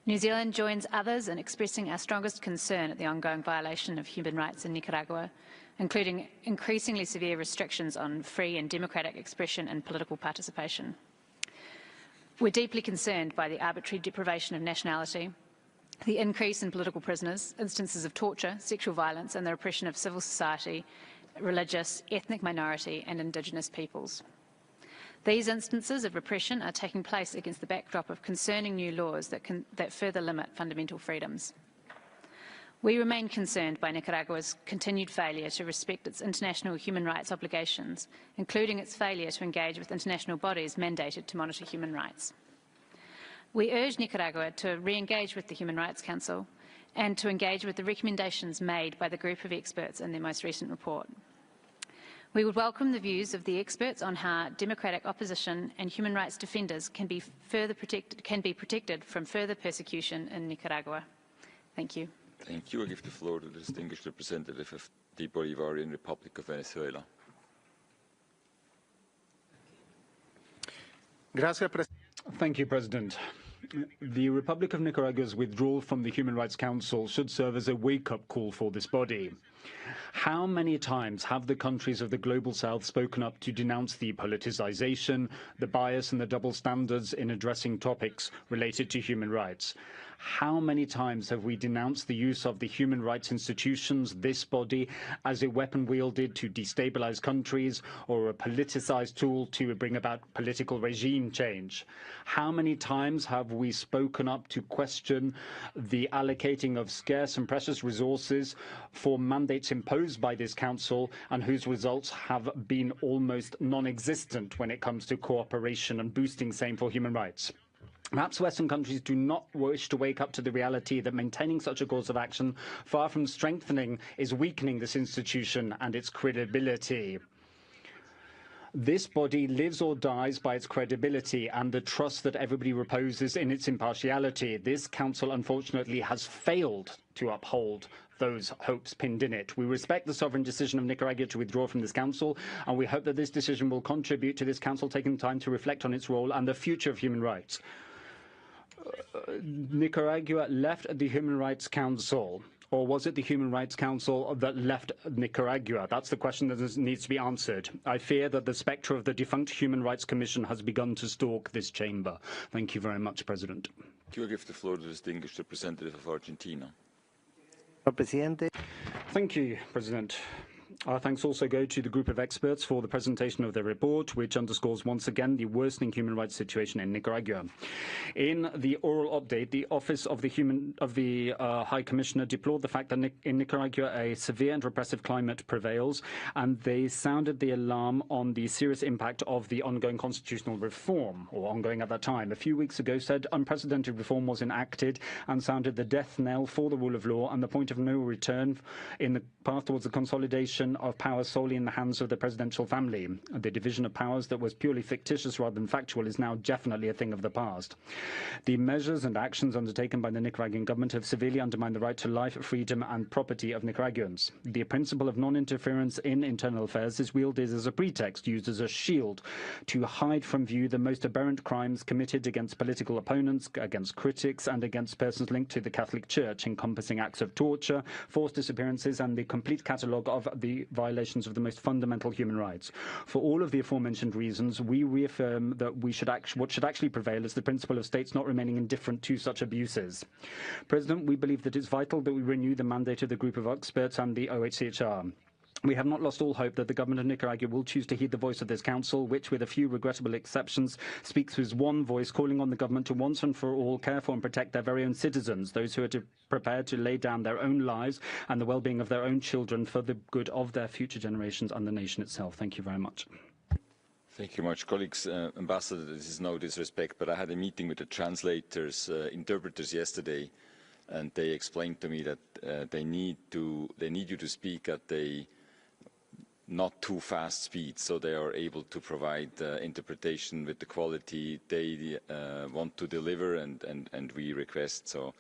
New Zealand joins others in expressing our strongest concern at the ongoing violation of human rights in Nicaragua, including increasingly severe restrictions on free and democratic expression and political participation. We're deeply concerned by the arbitrary deprivation of nationality, the increase in political prisoners, instances of torture, sexual violence, and the repression of civil society, religious, ethnic minority, and Indigenous peoples. These instances of repression are taking place against the backdrop of concerning new laws that further limit fundamental freedoms. We remain concerned by Nicaragua's continued failure to respect its international human rights obligations, including its failure to engage with international bodies mandated to monitor human rights. We urge Nicaragua to re-engage with the Human Rights Council and to engage with the recommendations made by the group of experts in their most recent report. We would welcome the views of the experts on how democratic opposition and human rights defenders can be protected from further persecution in Nicaragua. Thank you. Thank you. I give the floor to the distinguished representative of the Bolivarian Republic of Venezuela. Thank you, President. The Republic of Nicaragua's withdrawal from the Human Rights Council should serve as a wake-up call for this body. How many times have the countries of the Global South spoken up to denounce the politicization, the bias and the double standards in addressing topics related to human rights? How many times have we denounced the use of the human rights institutions, this body, as a weapon wielded to destabilize countries or a politicized tool to bring about political regime change? How many times have we spoken up to question the allocating of scarce and precious resources for mandates imposed by this council and whose results have been almost non-existent when it comes to cooperation and boosting same for human rights? Perhaps Western countries do not wish to wake up to the reality that maintaining such a course of action, far from strengthening, is weakening this institution and its credibility. This body lives or dies by its credibility and the trust that everybody reposes in its impartiality. This council, unfortunately, has failed to uphold those hopes pinned in it. We respect the sovereign decision of Nicaragua to withdraw from this council, and we hope that this decision will contribute to this council taking time to reflect on its role and the future of human rights. Nicaragua left the Human Rights Council, or was it the Human Rights Council that left Nicaragua? That's the question that needs to be answered. I fear that the spectre of the defunct Human Rights Commission has begun to stalk this chamber. Thank you very much, President. Do you give the floor to the distinguished representative of Argentina? Thank you, President. Our thanks also go to the group of experts for the presentation of their report, which underscores once again the worsening human rights situation in Nicaragua. In the oral update, the Office of the High Commissioner deplored the fact that in Nicaragua a severe and repressive climate prevails, and they sounded the alarm on the serious impact of the ongoing constitutional reform, or ongoing at that time. A few weeks ago said unprecedented reform was enacted and sounded the death knell for the rule of law and the point of no return in the path towards the consolidation of power solely in the hands of the presidential family. The division of powers that was purely fictitious rather than factual is now definitely a thing of the past. The measures and actions undertaken by the Nicaraguan government have severely undermined the right to life, freedom and property of Nicaraguans. The principle of non-interference in internal affairs is wielded as a pretext, used as a shield to hide from view the most aberrant crimes committed against political opponents, against critics and against persons linked to the Catholic Church, encompassing acts of torture, forced disappearances and the complete catalogue of the violations of the most fundamental human rights. For all of the aforementioned reasons, we reaffirm that what should actually prevail is the principle of states not remaining indifferent to such abuses. President, we believe that it's vital that we renew the mandate of the group of experts and the OHCHR. We have not lost all hope that the government of Nicaragua will choose to heed the voice of this council, which, with a few regrettable exceptions, speaks with one voice, calling on the government to once and for all care for and protect their very own citizens, those who are prepared to lay down their own lives and the well-being of their own children for the good of their future generations and the nation itself. Thank you very much. Thank you much. Colleagues, Ambassador, this is no disrespect, but I had a meeting with the translators, interpreters yesterday, and they explained to me that they need you to speak at a not too fast speed, so they are able to provide interpretation with the quality they want to deliver, and we request. So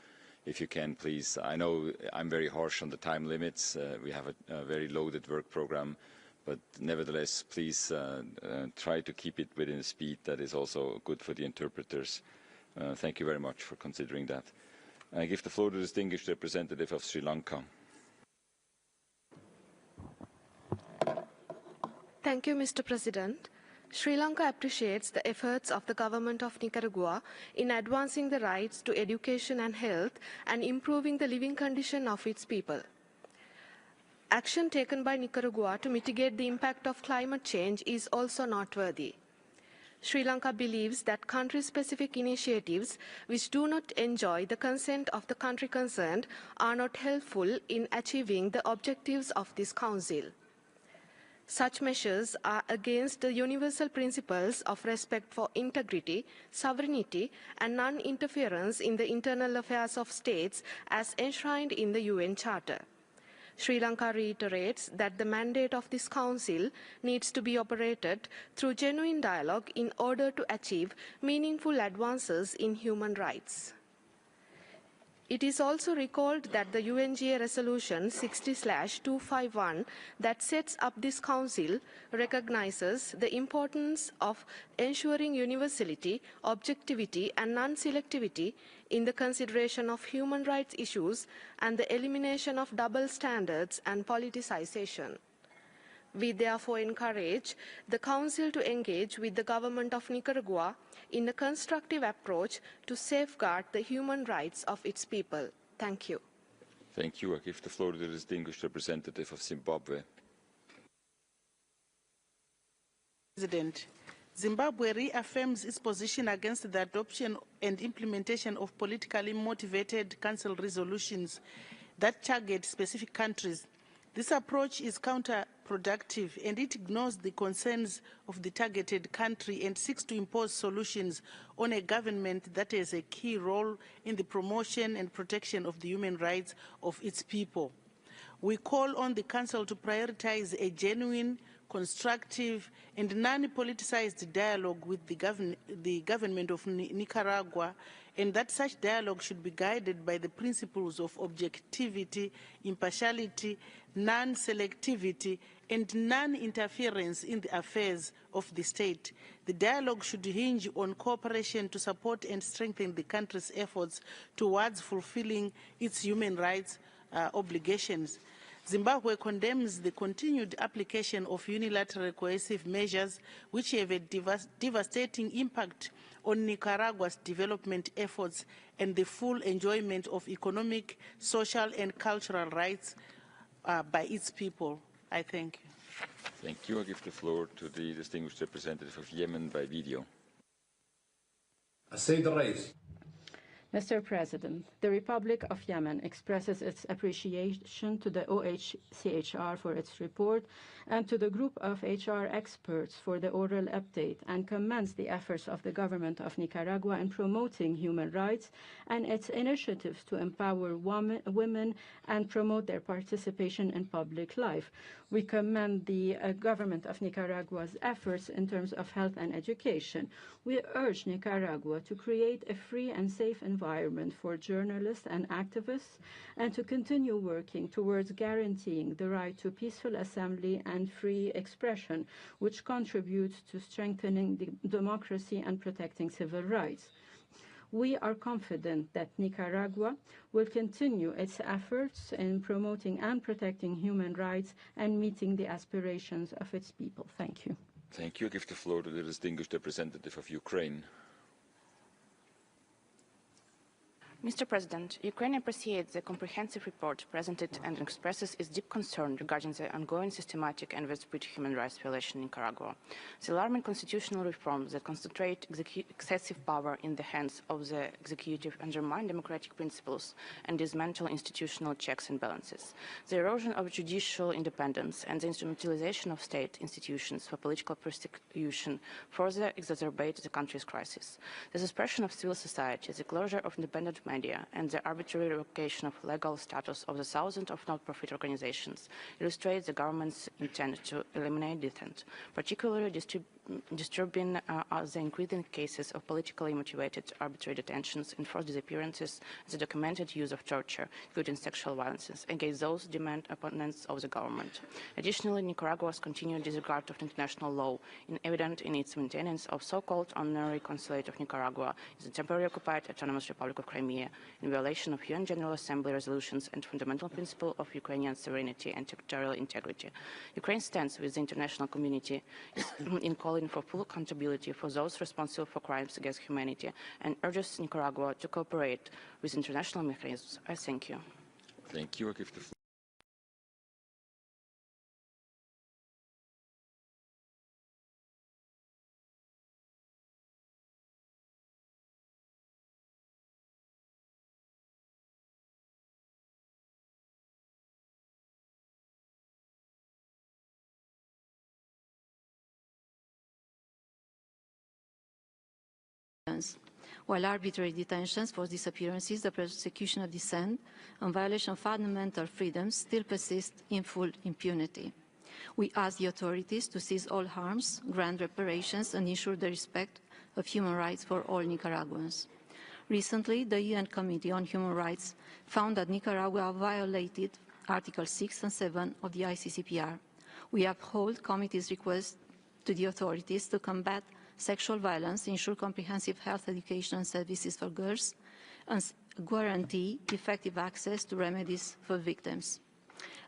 if you can, please. I know I'm very harsh on the time limits. We have a very loaded work program, but nevertheless, please try to keep it within a speed that is also good for the interpreters. Thank you very much for considering that. I give the floor to the distinguished representative of Sri Lanka. Thank you, Mr. President. Sri Lanka appreciates the efforts of the government of Nicaragua in advancing the rights to education and health and improving the living condition of its people. Action taken by Nicaragua to mitigate the impact of climate change is also noteworthy. Sri Lanka believes that country-specific initiatives which do not enjoy the consent of the country concerned are not helpful in achieving the objectives of this Council. Such measures are against the universal principles of respect for integrity, sovereignty, and non-interference in the internal affairs of states as enshrined in the UN Charter. Sri Lanka reiterates that the mandate of this Council needs to be operated through genuine dialogue in order to achieve meaningful advances in human rights. It is also recalled that the UNGA Resolution 60/251 that sets up this Council recognizes the importance of ensuring universality, objectivity, and non-selectivity in the consideration of human rights issues and the elimination of double standards and politicization. We therefore encourage the Council to engage with the government of Nicaragua in a constructive approach to safeguard the human rights of its people. Thank you. Thank you. I give the floor to the distinguished representative of Zimbabwe. President, Zimbabwe reaffirms its position against the adoption and implementation of politically motivated Council resolutions that target specific countries. This approach is counterproductive and it ignores the concerns of the targeted country and seeks to impose solutions on a government that has a key role in the promotion and protection of the human rights of its people. We call on the Council to prioritize a genuine, constructive, and non-politicized dialogue with the government of Nicaragua, and that such dialogue should be guided by the principles of objectivity, impartiality, non-selectivity, and non-interference in the affairs of the state. The dialogue should hinge on cooperation to support and strengthen the country's efforts towards fulfilling its human rights obligations. Zimbabwe condemns the continued application of unilateral coercive measures which have a devastating impact on Nicaragua's development efforts and the full enjoyment of economic, social, and cultural rights by its people. I thank you. Thank you. I give the floor to the distinguished representative of Yemen by video. Mr. President, the Republic of Yemen expresses its appreciation to the OHCHR for its report and to the group of HR experts for the oral update, and commends the efforts of the government of Nicaragua in promoting human rights and its initiatives to empower women and promote their participation in public life. We commend the government of Nicaragua's efforts in terms of health and education. We urge Nicaragua to create a free and safe environment for journalists and activists, and to continue working towards guaranteeing the right to peaceful assembly and free expression, which contributes to strengthening democracy and protecting civil rights. We are confident that Nicaragua will continue its efforts in promoting and protecting human rights and meeting the aspirations of its people. Thank you. Thank you. I give the floor to the distinguished representative of Ukraine. Mr. President, Ukraine appreciates the comprehensive report presented and expresses its deep concern regarding the ongoing systematic and widespread human rights violation in Nicaragua. The alarming constitutional reforms that concentrate excessive power in the hands of the executive undermine democratic principles and dismantle institutional checks and balances. The erosion of judicial independence and the instrumentalization of state institutions for political persecution further exacerbate the country's crisis. The suppression of civil society, the closure of independent media, and the arbitrary revocation of legal status of the thousands of non-profit organizations illustrates the government's intent to eliminate dissent. Particularly disturbing are the increasing cases of politically motivated arbitrary detentions, enforced disappearances, and the documented use of torture, including sexual violences, against those demand opponents of the government. Additionally, Nicaragua's continued disregard of international law is evident in its maintenance of so-called honorary consulate of Nicaragua in the temporarily occupied Autonomous Republic of Crimea, in violation of UN General Assembly resolutions and fundamental principle of Ukrainian sovereignty and territorial integrity. Ukraine stands with the international community in calling for full accountability for those responsible for crimes against humanity and urges Nicaragua to cooperate with international mechanisms. I thank you. Thank you. I give the floor. while arbitrary detentions, forced disappearances, the persecution of dissent, and violation of fundamental freedoms still persist in full impunity. We ask the authorities to cease all harms, grant reparations, and ensure the respect of human rights for all Nicaraguans. Recently, the UN Committee on Human Rights found that Nicaragua violated Articles 6 and 7 of the ICCPR. We uphold the committee's request to the authorities to combat sexual violence, ensure comprehensive health education and services for girls, and guarantee effective access to remedies for victims.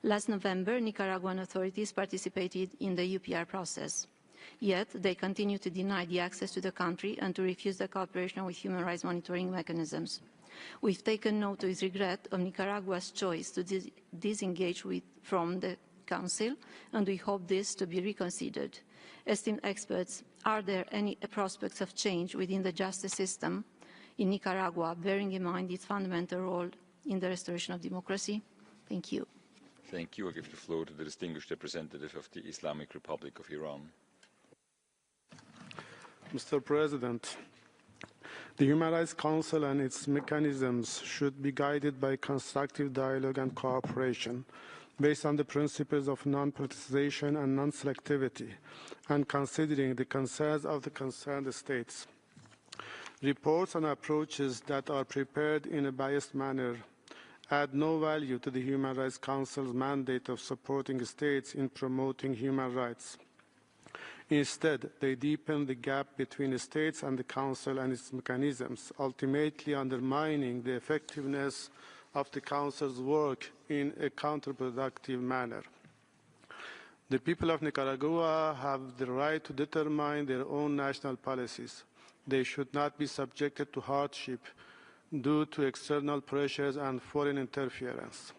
Last November, Nicaraguan authorities participated in the UPR process. Yet, they continue to deny the access to the country and to refuse the cooperation with human rights monitoring mechanisms. We've taken note with regret of Nicaragua's choice to disengage from the Council, and we hope this to be reconsidered. Esteemed experts, are there any prospects of change within the justice system in Nicaragua, bearing in mind its fundamental role in the restoration of democracy? Thank you. Thank you. I give the floor to the distinguished representative of the Islamic Republic of Iran. Mr. President, the Human Rights Council and its mechanisms should be guided by constructive dialogue and cooperation based on the principles of non-politicization and non-selectivity, and considering the concerns of the concerned states. Reports and approaches that are prepared in a biased manner add no value to the Human Rights Council's mandate of supporting states in promoting human rights. Instead, they deepen the gap between the states and the Council and its mechanisms, ultimately undermining the effectiveness of the Council's work in a counterproductive manner. The people of Nicaragua have the right to determine their own national policies. They should not be subjected to hardship due to external pressures and foreign interference.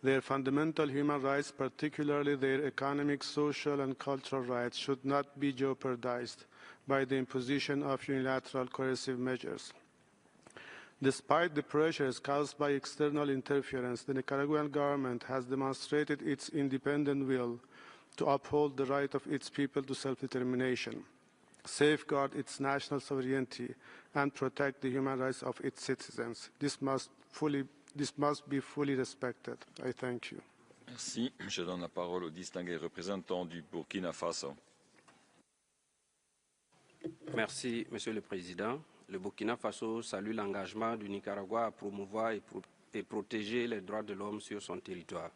Their fundamental human rights, particularly their economic, social, and cultural rights, should not be jeopardized by the imposition of unilateral coercive measures. Despite the pressures caused by external interference, the Nicaraguan government has demonstrated its independent will to uphold the right of its people to self-determination, safeguard its national sovereignty, and protect the human rights of its citizens. This must be fully respected. I thank you. Merci. Je donne la parole au distingué représentant du Burkina Faso. Merci, Monsieur le Président. Le Burkina Faso salue l'engagement du Nicaragua à promouvoir et protéger les droits de l'homme sur son territoire.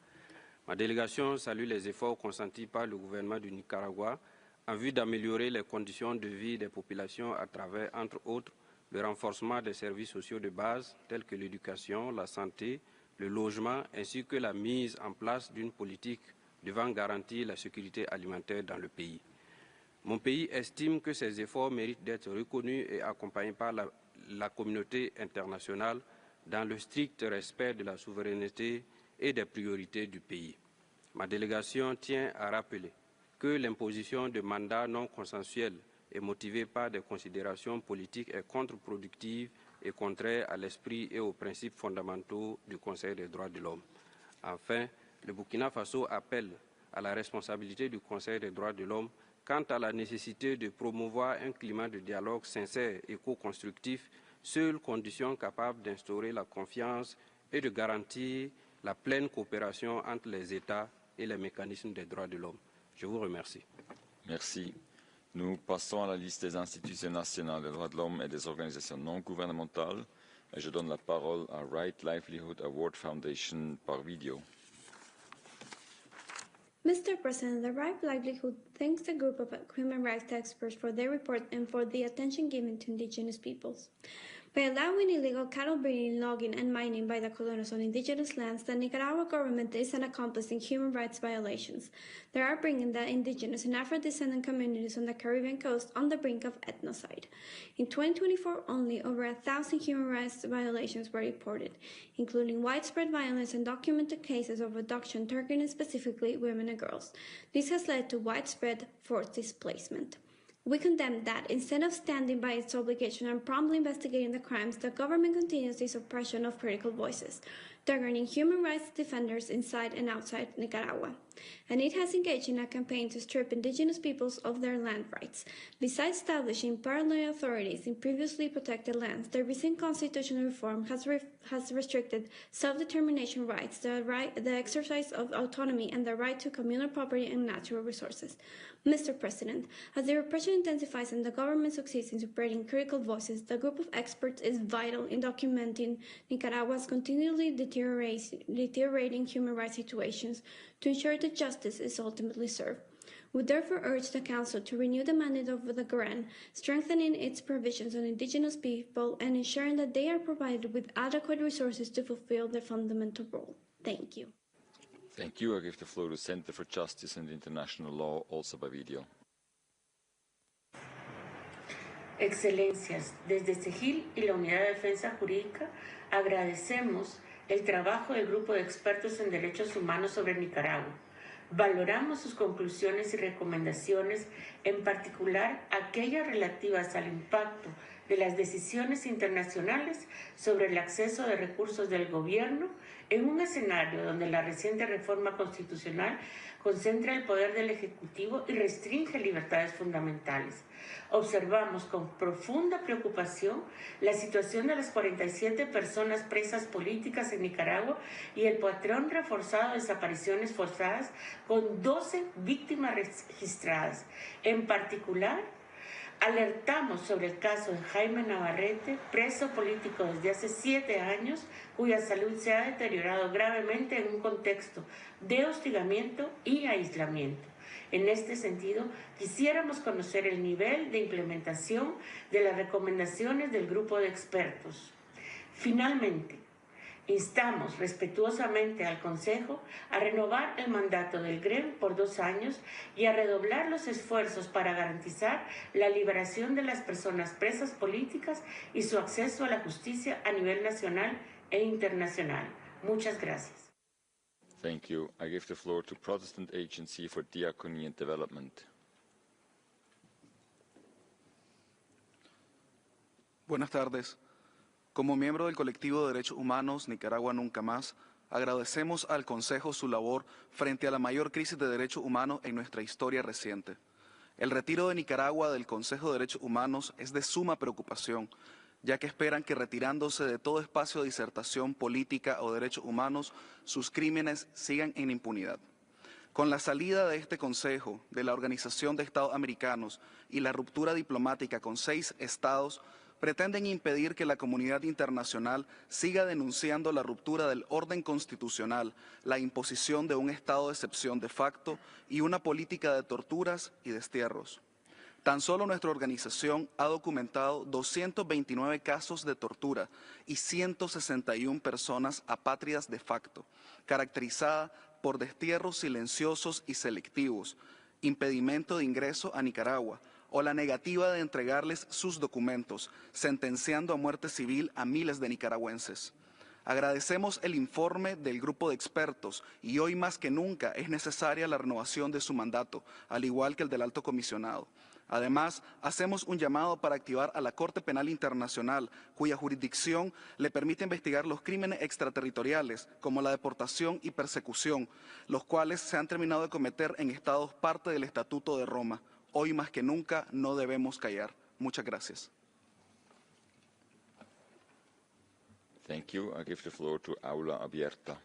Ma délégation salue les efforts consentis par le gouvernement du Nicaragua en vue d'améliorer les conditions de vie des populations à travers, entre autres, le renforcement des services sociaux de base tels que l'éducation, la santé, le logement, ainsi que la mise en place d'une politique devant garantir la sécurité alimentaire dans le pays. Mon pays estime que ces efforts méritent d'être reconnus et accompagnés par la communauté internationale dans le strict respect de la souveraineté et des priorités du pays. Ma délégation tient à rappeler que l'imposition de mandats non consensuels et motivée par des considérations politiques est contre-productive et contraire à l'esprit et aux principes fondamentaux du Conseil des droits de l'homme. Enfin, le Burkina Faso appelle à la responsabilité du Conseil des droits de l'homme quant à la nécessité de promouvoir un climat de dialogue sincère et co-constructif, seule condition capable d'instaurer la confiance et de garantir la pleine coopération entre les États et les mécanismes des droits de l'homme. Je vous remercie. Merci. Nous passons à la liste des institutions nationales des droits de l'homme et des organisations non gouvernementales. Et je donne la parole à Right Livelihood Award Foundation par vidéo. Mr. President, the Right Livelihood thanks the group of human rights experts for their report and for the attention given to indigenous peoples. By allowing illegal cattle breeding, logging, and mining by the colonos on indigenous lands, the Nicaragua government is an accomplice in human rights violations. They are bringing the indigenous and Afro-descendant communities on the Caribbean coast on the brink of ethnocide. In 2024 only, over 1,000 human rights violations were reported, including widespread violence and documented cases of abduction targeting specifically women and girls. This has led to widespread forced displacement. We condemn that, instead of standing by its obligation and promptly investigating the crimes, the government continues the suppression of critical voices. targeting human rights defenders inside and outside Nicaragua. And it has engaged in a campaign to strip indigenous peoples of their land rights. Besides establishing parallel authorities in previously protected lands, the recent constitutional reform has restricted self-determination rights, the exercise of autonomy, and the right to communal property and natural resources. Mr. President, as the repression intensifies and the government succeeds in suppressing critical voices, the group of experts is vital in documenting Nicaragua's continually deteriorating human rights situations to ensure that justice is ultimately served. We therefore urge the Council to renew the mandate of the GRAN, strengthening its provisions on indigenous people and ensuring that they are provided with adequate resources to fulfill their fundamental role. Thank you. Thank you. I give the floor to Center for Justice and International Law, also by video. Excelencias, desde CEGIL y la Unidad de Defensa Jurídica agradecemos el trabajo del Grupo de Expertos en Derechos Humanos sobre Nicaragua. Valoramos sus conclusiones y recomendaciones, en particular aquellas relativas al impacto de las decisiones internacionales sobre el acceso de recursos del gobierno en un escenario donde la reciente reforma constitucional concentra el poder del Ejecutivo y restringe libertades fundamentales. Observamos con profunda preocupación la situación de las 47 personas presas políticas en Nicaragua y el patrón reforzado de desapariciones forzadas con 12 víctimas registradas. En particular, alertamos sobre el caso de Jaime Navarrete, preso político desde hace 7 años, cuya salud se ha deteriorado gravemente en un contexto de hostigamiento y aislamiento. En este sentido, quisiéramos conocer el nivel de implementación de las recomendaciones del grupo de expertos. Finalmente, instamos respetuosamente al Consejo a renovar el mandato del GREN por 2 años y a redoblar los esfuerzos para garantizar la liberación de las personas presas políticas y su acceso a la justicia a nivel nacional e internacional. Muchas gracias. Thank you. I give the floor to Protestant Agency for Diaconia and Development. Buenas tardes. Como miembro del colectivo de Derechos Humanos Nicaragua Nunca Más, agradecemos al Consejo su labor frente a la mayor crisis de derechos humanos en nuestra historia reciente. El retiro de Nicaragua del Consejo de Derechos Humanos es de suma preocupación, ya que esperan que retirándose de todo espacio de disertación política o derechos humanos, sus crímenes sigan en impunidad. Con la salida de este Consejo, de la Organización de Estados Americanos y la ruptura diplomática con 6 estados, pretenden impedir que la comunidad internacional siga denunciando la ruptura del orden constitucional, la imposición de un estado de excepción de facto y una política de torturas y destierros. Tan solo nuestra organización ha documentado 229 casos de tortura y 161 personas apátridas de facto, caracterizada por destierros silenciosos y selectivos, impedimento de ingreso a Nicaragua o la negativa de entregarles sus documentos, sentenciando a muerte civil a miles de nicaragüenses. Agradecemos el informe del grupo de expertos y hoy más que nunca es necesaria la renovación de su mandato, al igual que el del alto comisionado. Además, hacemos un llamado para activar a la Corte Penal Internacional, cuya jurisdicción le permite investigar los crímenes extraterritoriales, como la deportación y persecución, los cuales se han terminado de cometer en estados parte del Estatuto de Roma. Hoy más que nunca no debemos callar. Muchas gracias. Thank you. I give the floor to Aula Abierta.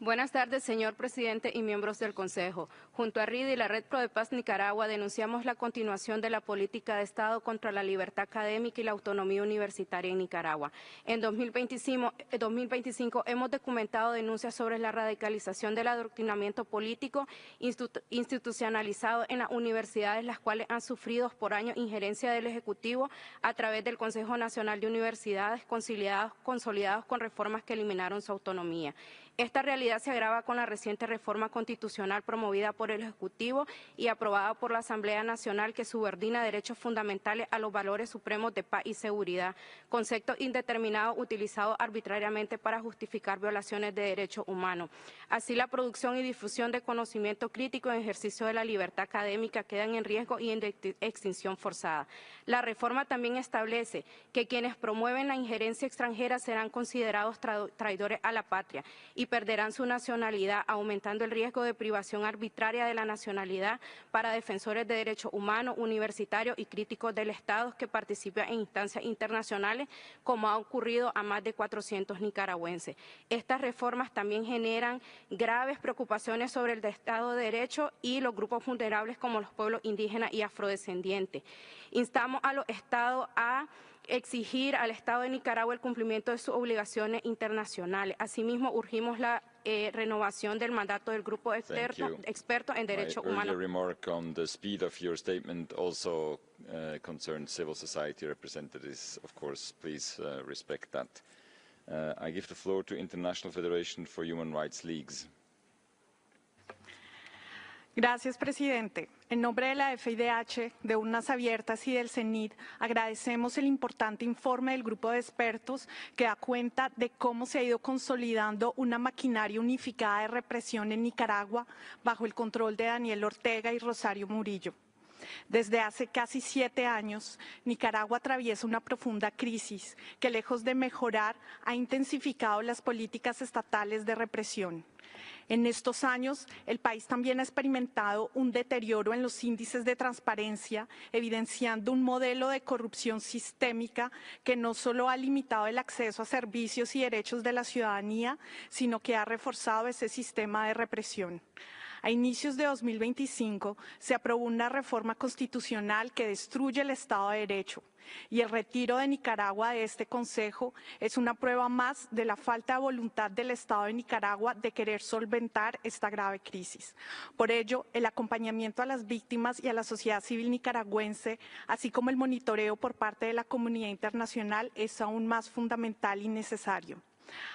Buenas tardes, señor presidente y miembros del Consejo. Junto a RID y la Red Pro de Paz Nicaragua denunciamos la continuación de la política de Estado contra la libertad académica y la autonomía universitaria en Nicaragua. En 2025 hemos documentado denuncias sobre la radicalización del adoctrinamiento político institucionalizado en las universidades, las cuales han sufrido por años injerencia del Ejecutivo a través del Consejo Nacional de Universidades, consolidados con reformas que eliminaron su autonomía. Esta realidad se agrava con la reciente reforma constitucional promovida por el Ejecutivo y aprobada por la Asamblea Nacional, que subordina derechos fundamentales a los valores supremos de paz y seguridad, concepto indeterminado utilizado arbitrariamente para justificar violaciones de derechos humanos. Así, la producción y difusión de conocimiento crítico en ejercicio de la libertad académica quedan en riesgo y en extinción forzada. La reforma también establece que quienes promueven la injerencia extranjera serán considerados traidores a la patria y perderán su nacionalidad, aumentando el riesgo de privación arbitraria de la nacionalidad para defensores de derechos humanos, universitarios y críticos del Estado que participan en instancias internacionales, como ha ocurrido a más de 400 nicaragüenses. Estas reformas también generan graves preocupaciones sobre el Estado de Derecho y los grupos vulnerables como los pueblos indígenas y afrodescendientes. Instamos a los Estados a exigir al Estado de Nicaragua el cumplimiento de sus obligaciones internacionales. Asimismo, urgimos la renovación del mandato del grupo experto en derechos humanos. My remark on the speed of your statement also concerns civil society representatives. Of course, please respect that. I give the floor to International Federation for Human Rights Leagues. Gracias, presidente. En nombre de la FIDH, de Urnas Abiertas y del CENID, agradecemos el importante informe del grupo de expertos que da cuenta de cómo se ha ido consolidando una maquinaria unificada de represión en Nicaragua bajo el control de Daniel Ortega y Rosario Murillo. Desde hace casi 7 años, Nicaragua atraviesa una profunda crisis que, lejos de mejorar, ha intensificado las políticas estatales de represión. En estos años, el país también ha experimentado un deterioro en los índices de transparencia, evidenciando un modelo de corrupción sistémica que no solo ha limitado el acceso a servicios y derechos de la ciudadanía, sino que ha reforzado ese sistema de represión. A inicios de 2025 se aprobó una reforma constitucional que destruye el Estado de Derecho, y el retiro de Nicaragua de este Consejo es una prueba más de la falta de voluntad del Estado de Nicaragua de querer solventar esta grave crisis. Por ello, el acompañamiento a las víctimas y a la sociedad civil nicaragüense, así como el monitoreo por parte de la comunidad internacional, es aún más fundamental y necesario.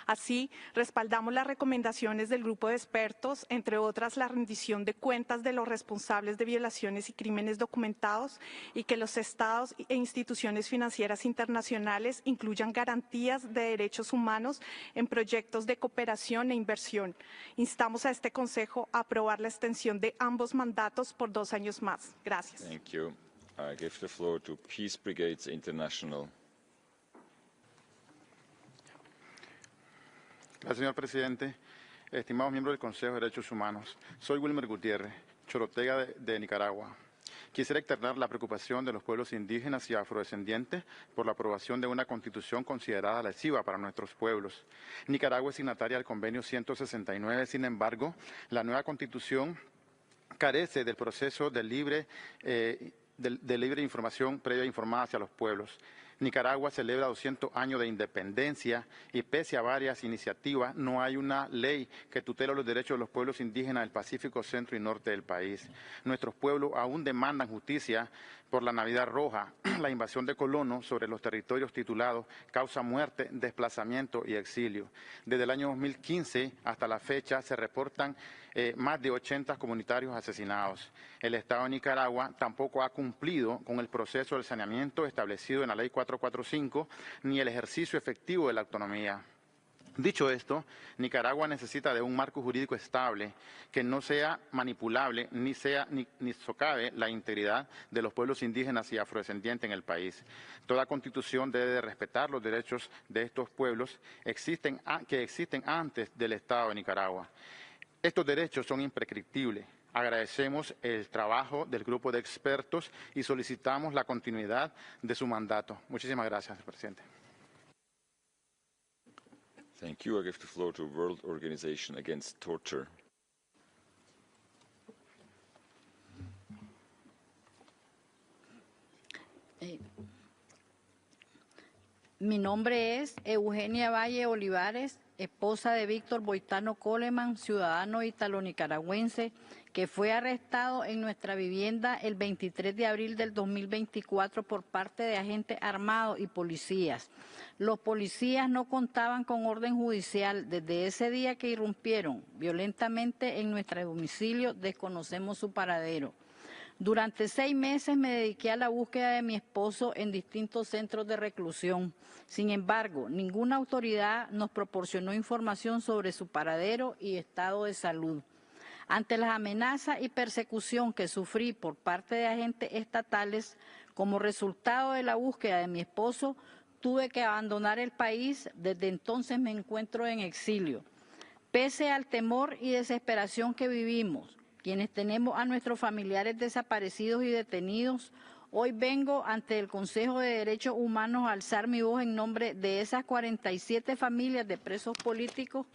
Así, respaldamos las recomendaciones del grupo de expertos, entre otras la rendición de cuentas de los responsables de violaciones y crímenes documentados, y que los estados e instituciones financieras internacionales incluyan garantías de derechos humanos en proyectos de cooperación e inversión. Instamos a este Consejo a aprobar la extensión de ambos mandatos por 2 años más. Gracias. Thank you. I give the floor to Peace Brigades International. Gracias, señor presidente. Estimados miembros del Consejo de Derechos Humanos, soy Wilmer Gutiérrez, Ortega de Nicaragua. Quisiera externar la preocupación de los pueblos indígenas y afrodescendientes por la aprobación de una constitución considerada lesiva para nuestros pueblos. Nicaragua es signataria del convenio 169, sin embargo, la nueva constitución carece del proceso de libre información previa informada hacia los pueblos. Nicaragua celebra 200 años de independencia y pese a varias iniciativas no hay una ley que tutela los derechos de los pueblos indígenas del Pacífico centro y norte del país. Nuestros pueblos aún demandan justicia por la Navidad Roja, la invasión de colonos sobre los territorios titulados causa muerte, desplazamiento y exilio. Desde el año 2015 hasta la fecha se reportan más de 80 comunitarios asesinados. El Estado de Nicaragua tampoco ha cumplido con el proceso del saneamiento establecido en la Ley 445 ni el ejercicio efectivo de la autonomía. Dicho esto, Nicaragua necesita de un marco jurídico estable que no sea manipulable ni socave la integridad de los pueblos indígenas y afrodescendientes en el país. Toda constitución debe de respetar los derechos de estos pueblos que existen antes del Estado de Nicaragua. Estos derechos son imprescriptibles. Agradecemos el trabajo del grupo de expertos y solicitamos la continuidad de su mandato. Muchísimas gracias, presidente. Thank you. I give the floor to World Organization Against Torture. Mi nombre es Eugenia Valle Olivares, esposa de Víctor Boitano Coleman, ciudadano italo-nicaragüense, que fue arrestado en nuestra vivienda el 23 de abril del 2024 por parte de agentes armados y policías. Los policías no contaban con orden judicial. Desde ese día que irrumpieron violentamente en nuestro domicilio, desconocemos su paradero. Durante 6 meses me dediqué a la búsqueda de mi esposo en distintos centros de reclusión. Sin embargo, ninguna autoridad nos proporcionó información sobre su paradero y estado de salud. Ante las amenazas y persecución que sufrí por parte de agentes estatales, como resultado de la búsqueda de mi esposo, tuve que abandonar el país. Desde entonces me encuentro en exilio. Pese al temor y desesperación que vivimos, quienes tenemos a nuestros familiares desaparecidos y detenidos, hoy vengo ante el Consejo de Derechos Humanos a alzar mi voz en nombre de esas 47 familias de presos políticos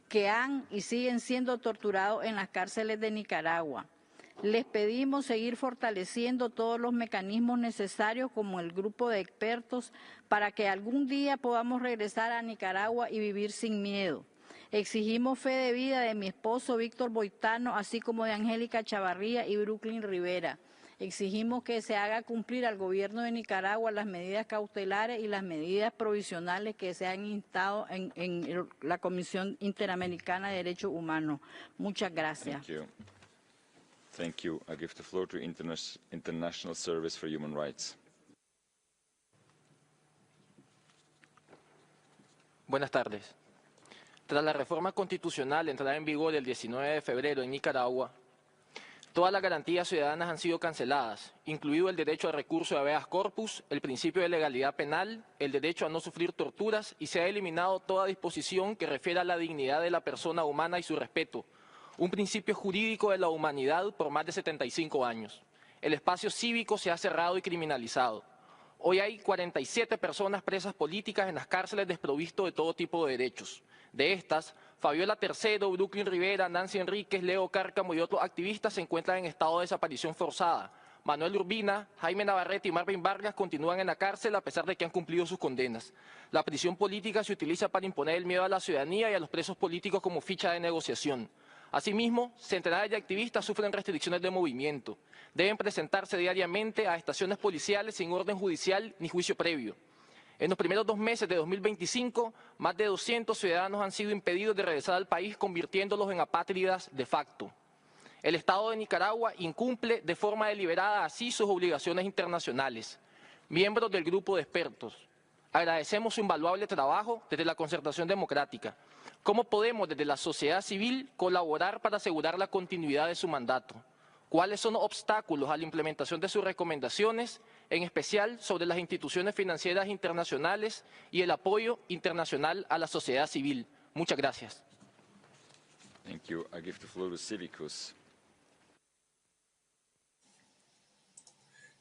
que han y siguen siendo torturados en las cárceles de Nicaragua. Les pedimos seguir fortaleciendo todos los mecanismos necesarios, como el grupo de expertos, para que algún día podamos regresar a Nicaragua y vivir sin miedo. Exigimos fe de vida de mi esposo Víctor Boitano, así como de Angélica Chavarría y Brooklyn Rivera. Exigimos que se haga cumplir al gobierno de Nicaragua las medidas cautelares y las medidas provisionales que se han instado en la Comisión Interamericana de Derechos Humanos. Muchas gracias. Thank you. I give the floor to International Service for Human Rights. Buenas tardes. Tras la reforma constitucional entrada en vigor el 19 de febrero en Nicaragua, todas las garantías ciudadanas han sido canceladas, incluido el derecho al recurso de habeas corpus, el principio de legalidad penal, el derecho a no sufrir torturas, y se ha eliminado toda disposición que refiera a la dignidad de la persona humana y su respeto, un principio jurídico de la humanidad por más de 75 años. El espacio cívico se ha cerrado y criminalizado. Hoy hay 47 personas presas políticas en las cárceles desprovisto de todo tipo de derechos. De estas, Fabiola Tercero, Brooklyn Rivera, Nancy Enríquez, Leo Cárcamo y otros activistas se encuentran en estado de desaparición forzada. Manuel Urbina, Jaime Navarrete y Marvin Vargas continúan en la cárcel a pesar de que han cumplido sus condenas. La prisión política se utiliza para imponer el miedo a la ciudadanía y a los presos políticos como ficha de negociación. Asimismo, centenares de activistas sufren restricciones de movimiento. Deben presentarse diariamente a estaciones policiales sin orden judicial ni juicio previo. En los primeros 2 meses de 2025, más de 200 ciudadanos han sido impedidos de regresar al país, convirtiéndolos en apátridas de facto. El Estado de Nicaragua incumple de forma deliberada así sus obligaciones internacionales. Miembros del grupo de expertos, agradecemos su invaluable trabajo desde la concertación democrática. ¿Cómo podemos desde la sociedad civil colaborar para asegurar la continuidad de su mandato? ¿Cuáles son los obstáculos a la implementación de sus recomendaciones, en especial sobre las instituciones financieras internacionales y el apoyo internacional a la sociedad civil? Muchas gracias. Thank you. I give the floor to Cívicos.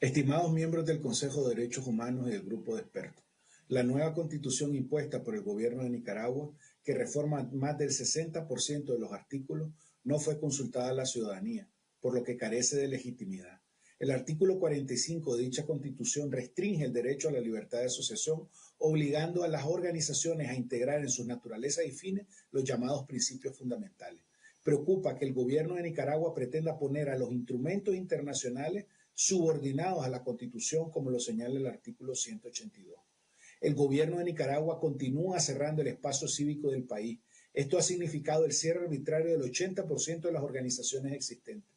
Estimados miembros del Consejo de Derechos Humanos y del Grupo de Expertos, la nueva constitución impuesta por el gobierno de Nicaragua, que reforma más del 60% de los artículos, no fue consultada a la ciudadanía, por lo que carece de legitimidad. El artículo 45 de dicha constitución restringe el derecho a la libertad de asociación, obligando a las organizaciones a integrar en sus naturalezas y fines los llamados principios fundamentales. Preocupa que el gobierno de Nicaragua pretenda poner a los instrumentos internacionales subordinados a la Constitución, como lo señala el artículo 182. El gobierno de Nicaragua continúa cerrando el espacio cívico del país. Esto ha significado el cierre arbitrario del 80% de las organizaciones existentes.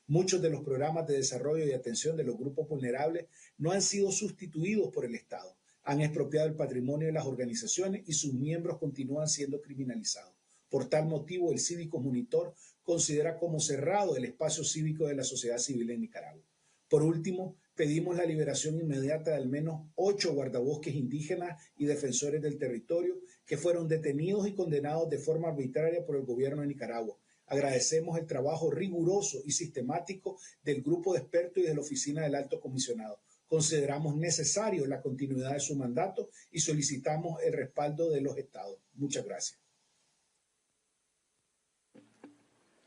Muchos de los programas de desarrollo y atención de los grupos vulnerables no han sido sustituidos por el Estado. Han expropiado el patrimonio de las organizaciones y sus miembros continúan siendo criminalizados. Por tal motivo, el Cívico Monitor considera como cerrado el espacio cívico de la sociedad civil en Nicaragua. Por último, pedimos la liberación inmediata de al menos 8 guardabosques indígenas y defensores del territorio que fueron detenidos y condenados de forma arbitraria por el gobierno de Nicaragua. Agradecemos el trabajo riguroso y sistemático del grupo de expertos y de la Oficina del Alto Comisionado. Consideramos necesario la continuidad de su mandato y solicitamos el respaldo de los Estados. Muchas gracias.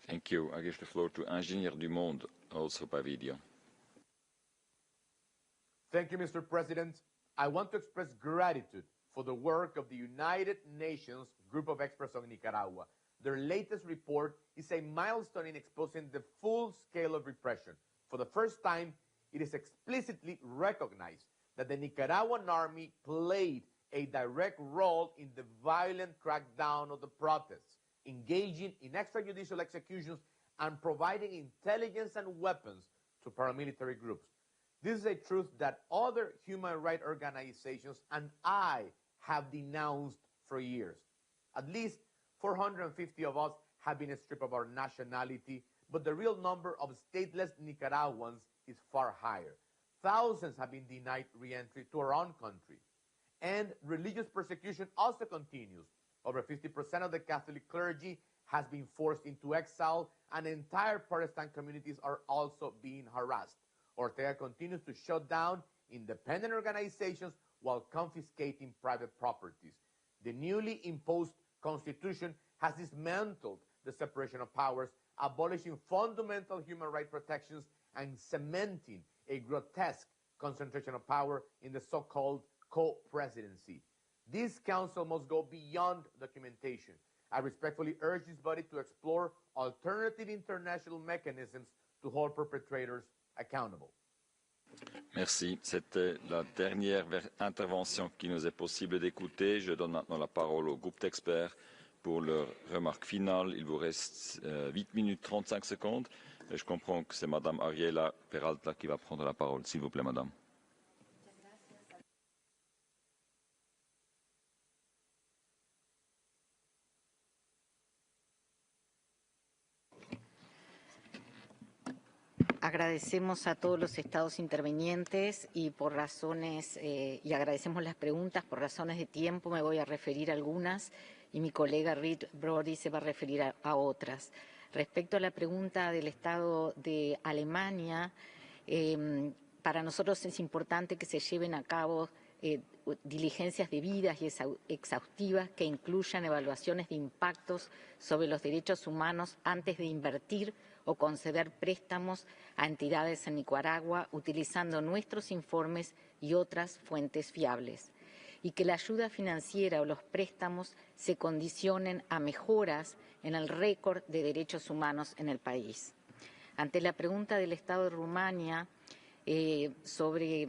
Thank you. I give the floor to Ingénieur Dumond, also by video. Thank you, Mr. President. I want to express gratitude for the work of the United Nations Group of Experts on Nicaragua. Their latest report is a milestone in exposing the full scale of repression. For the first time, it is explicitly recognized that the Nicaraguan army played a direct role in the violent crackdown of the protests, engaging in extrajudicial executions and providing intelligence and weapons to paramilitary groups. This is a truth that other human rights organizations and I have denounced for years. At least 450 of us have been stripped of our nationality, but the real number of stateless Nicaraguans is far higher. Thousands have been denied re-entry to our own country. And religious persecution also continues. Over 50% of the Catholic clergy has been forced into exile, and entire Protestant communities are also being harassed. Ortega continues to shut down independent organizations while confiscating private properties. The newly imposed constitution has dismantled the separation of powers, abolishing fundamental human rights protections and cementing a grotesque concentration of power in the so-called co-presidency. This council must go beyond documentation. I respectfully urge this body to explore alternative international mechanisms to hold perpetrators accountable. Merci. C'était la dernière intervention qui nous est possible d'écouter. Je donne maintenant la parole au groupe d'experts pour leurs remarques finales. Il vous reste 8 minutes 35 secondes. Et je comprends que c'est Madame Ariela Peralta qui va prendre la parole. S'il vous plaît, Madame. Agradecemos a todos los estados intervinientes y por razones, y agradecemos las preguntas, por razones de tiempo me voy a referir a algunas y mi colega Reed Brody se va a referir a otras. Respecto a la pregunta del Estado de Alemania, para nosotros es importante que se lleven a cabo diligencias debidas y exhaustivas que incluyan evaluaciones de impactos sobre los derechos humanos antes de invertir o conceder préstamos a entidades en Nicaragua utilizando nuestros informes y otras fuentes fiables, y que la ayuda financiera o los préstamos se condicionen a mejoras en el récord de derechos humanos en el país. Ante la pregunta del Estado de Rumania sobre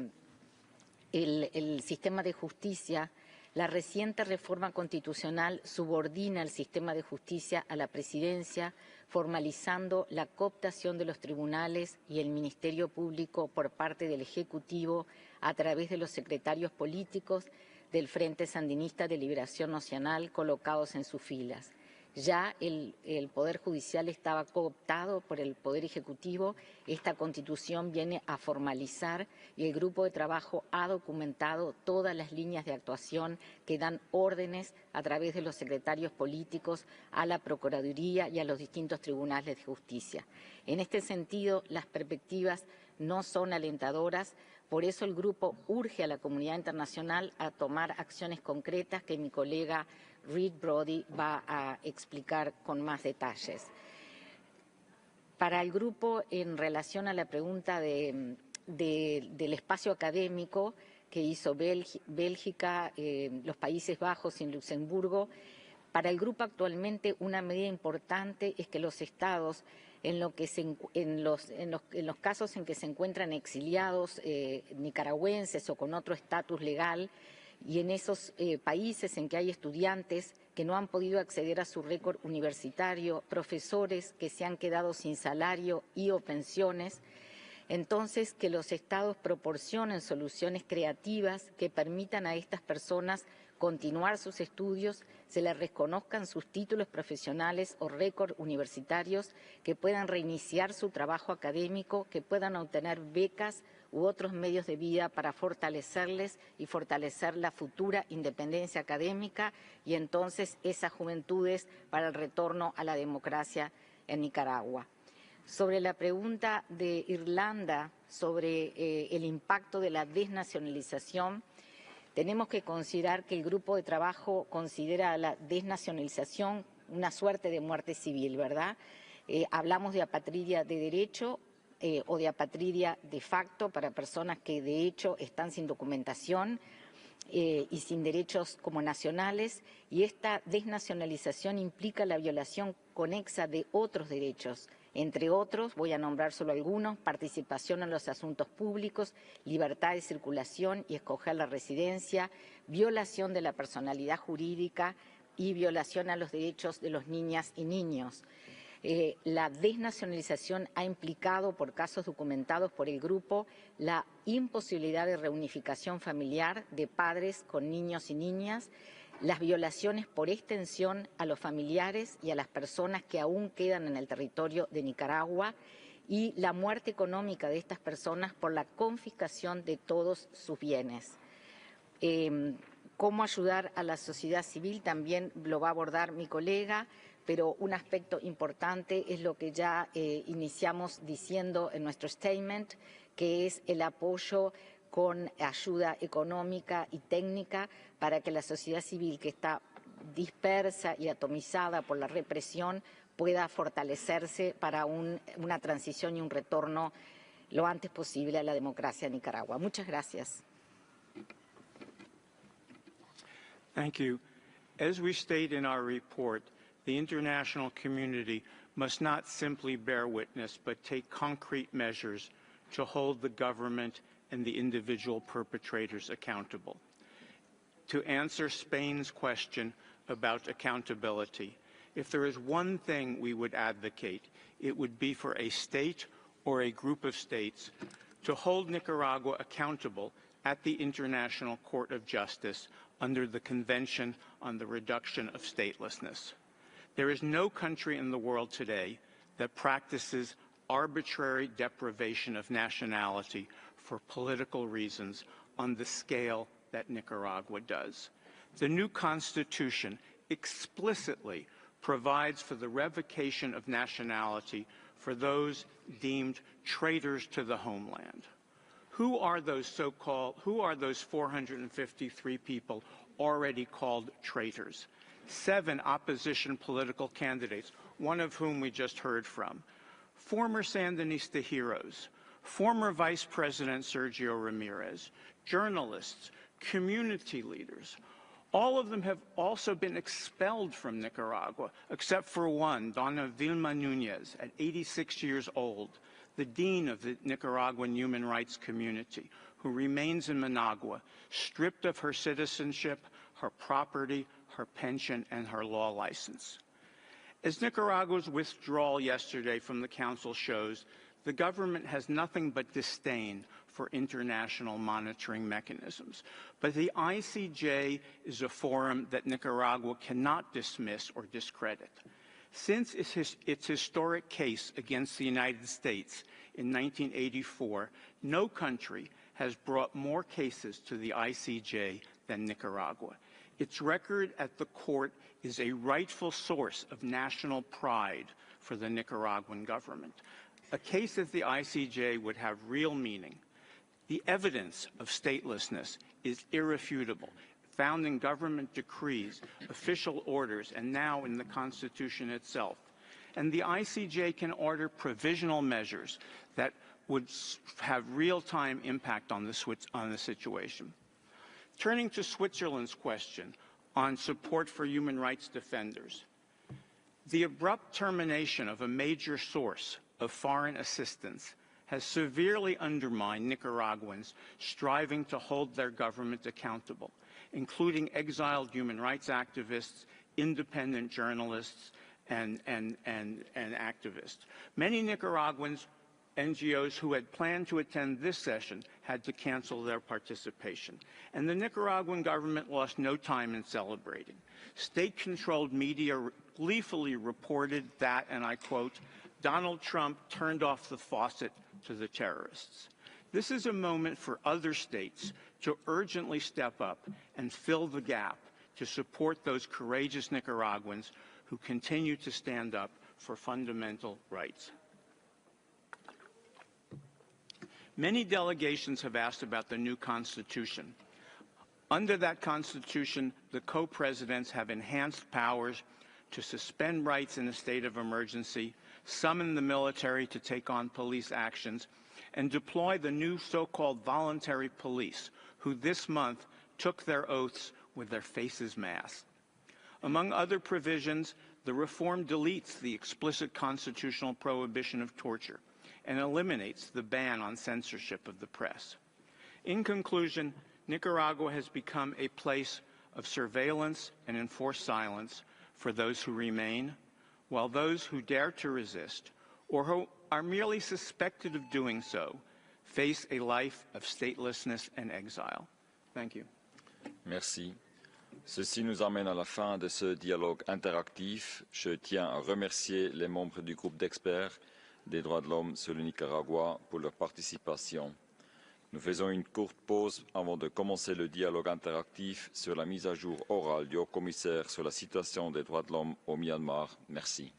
el sistema de justicia, la reciente reforma constitucional subordina el sistema de justicia a la presidencia, formalizando la cooptación de los tribunales y el Ministerio Público por parte del Ejecutivo a través de los secretarios políticos del Frente Sandinista de Liberación Nacional colocados en sus filas. Ya el Poder Judicial estaba cooptado por el Poder Ejecutivo. Esta Constitución viene a formalizar y el grupo de trabajo ha documentado todas las líneas de actuación que dan órdenes a través de los secretarios políticos a la Procuraduría y a los distintos tribunales de justicia. En este sentido, las perspectivas no son alentadoras. Por eso el grupo urge a la comunidad internacional a tomar acciones concretas que mi colega Reed Brody va a explicar con más detalles. Para el grupo, en relación a la pregunta del espacio académico que hizo Bélgica, los Países Bajos y Luxemburgo, para el grupo actualmente una medida importante es que los estados, en los casos en que se encuentran exiliados nicaragüenses o con otro estatus legal, y en esos países en que hay estudiantes que no han podido acceder a su récord universitario, profesores que se han quedado sin salario y o pensiones, entonces que los estados proporcionen soluciones creativas que permitan a estas personas continuar sus estudios, se les reconozcan sus títulos profesionales o récord universitarios, que puedan reiniciar su trabajo académico, que puedan obtener becas u otros medios de vida para fortalecerles y fortalecer la futura independencia académica y entonces esas juventudes para el retorno a la democracia en Nicaragua. Sobre la pregunta de Irlanda sobre el impacto de la desnacionalización, tenemos que considerar que el grupo de trabajo considera la desnacionalización una suerte de muerte civil, ¿verdad? Hablamos de apatridia de derecho o de apatridia de facto para personas que de hecho están sin documentación. y sin derechos como nacionales, y esta desnacionalización implica la violación conexa de otros derechos. Entre otros, voy a nombrar solo algunos: participación en los asuntos públicos, libertad de circulación y escoger la residencia, violación de la personalidad jurídica y violación a los derechos de los niñas y niños. La desnacionalización ha implicado, por casos documentados por el grupo, la imposibilidad de reunificación familiar de padres con niños y niñas, las violaciones por extensión a los familiares y a las personas que aún quedan en el territorio de Nicaragua, y la muerte económica de estas personas por la confiscación de todos sus bienes. Cómo ayudar a la sociedad civil también lo va a abordar mi colega, pero un aspecto importante es lo que ya iniciamos diciendo en nuestro statement, que es el apoyo con ayuda económica y técnica para que la sociedad civil, que está dispersa y atomizada por la represión, pueda fortalecerse para una transición y un retorno lo antes posible a la democracia en Nicaragua. Muchas gracias. Thank you. As we state in our report, the international community must not simply bear witness, but take concrete measures to hold the government and the individual perpetrators accountable. To answer Spain's question about accountability, if there is one thing we would advocate, it would be for a state or a group of states to hold Nicaragua accountable at the International Court of Justice under the Convention on the Reduction of Statelessness. There is no country in the world today that practices arbitrary deprivation of nationality for political reasons on the scale that Nicaragua does. The new Constitution explicitly provides for the revocation of nationality for those deemed traitors to the homeland. Who are those 453 people already called traitors? 7 opposition political candidates, one of whom we just heard from. Former Sandinista heroes, former Vice President Sergio Ramirez, journalists, community leaders. All of them have also been expelled from Nicaragua, except for one, Donna Vilma Nunez, at 86 years old, the dean of the Nicaraguan human rights community, who remains in Managua, stripped of her citizenship, her property, her pension, and her law license. As Nicaragua's withdrawal yesterday from the Council shows, the government has nothing but disdain for international monitoring mechanisms. But the ICJ is a forum that Nicaragua cannot dismiss or discredit. Since its historic case against the United States in 1984, no country has brought more cases to the ICJ than Nicaragua. Its record at the court is a rightful source of national pride for the Nicaraguan government. A case at the ICJ would have real meaning. The evidence of statelessness is irrefutable, found in government decrees, official orders, and now in the Constitution itself. And the ICJ can order provisional measures that would have real-time impact on the situation. Turning to Switzerland's question on support for human rights defenders, the abrupt termination of a major source of foreign assistance has severely undermined Nicaraguans striving to hold their government accountable, including exiled human rights activists, independent journalists, and activists. Many Nicaraguans, NGOs who had planned to attend this session had to cancel their participation. And the Nicaraguan government lost no time in celebrating. State-controlled media gleefully reported that, and I quote, Donald Trump turned off the faucet to the terrorists. This is a moment for other states to urgently step up and fill the gap to support those courageous Nicaraguans who continue to stand up for fundamental rights. Many delegations have asked about the new Constitution. Under that Constitution, the co-presidents have enhanced powers to suspend rights in a state of emergency, summon the military to take on police actions, and deploy the new so-called voluntary police, who this month took their oaths with their faces masked. Among other provisions, the reform deletes the explicit constitutional prohibition of torture and eliminates the ban on censorship of the press. In conclusion, Nicaragua has become a place of surveillance and enforced silence for those who remain, while those who dare to resist or who are merely suspected of doing so face a life of statelessness and exile. Thank you. Merci. Ceci nous amène à la fin de ce dialogue interactif. Je tiens à remercier les membres du groupe d'experts des droits de l'homme sur le Nicaragua pour leur participation. Nous faisons une courte pause avant de commencer le dialogue interactif sur la mise à jour orale du haut-commissaire sur la situation des droits de l'homme au Myanmar. Merci.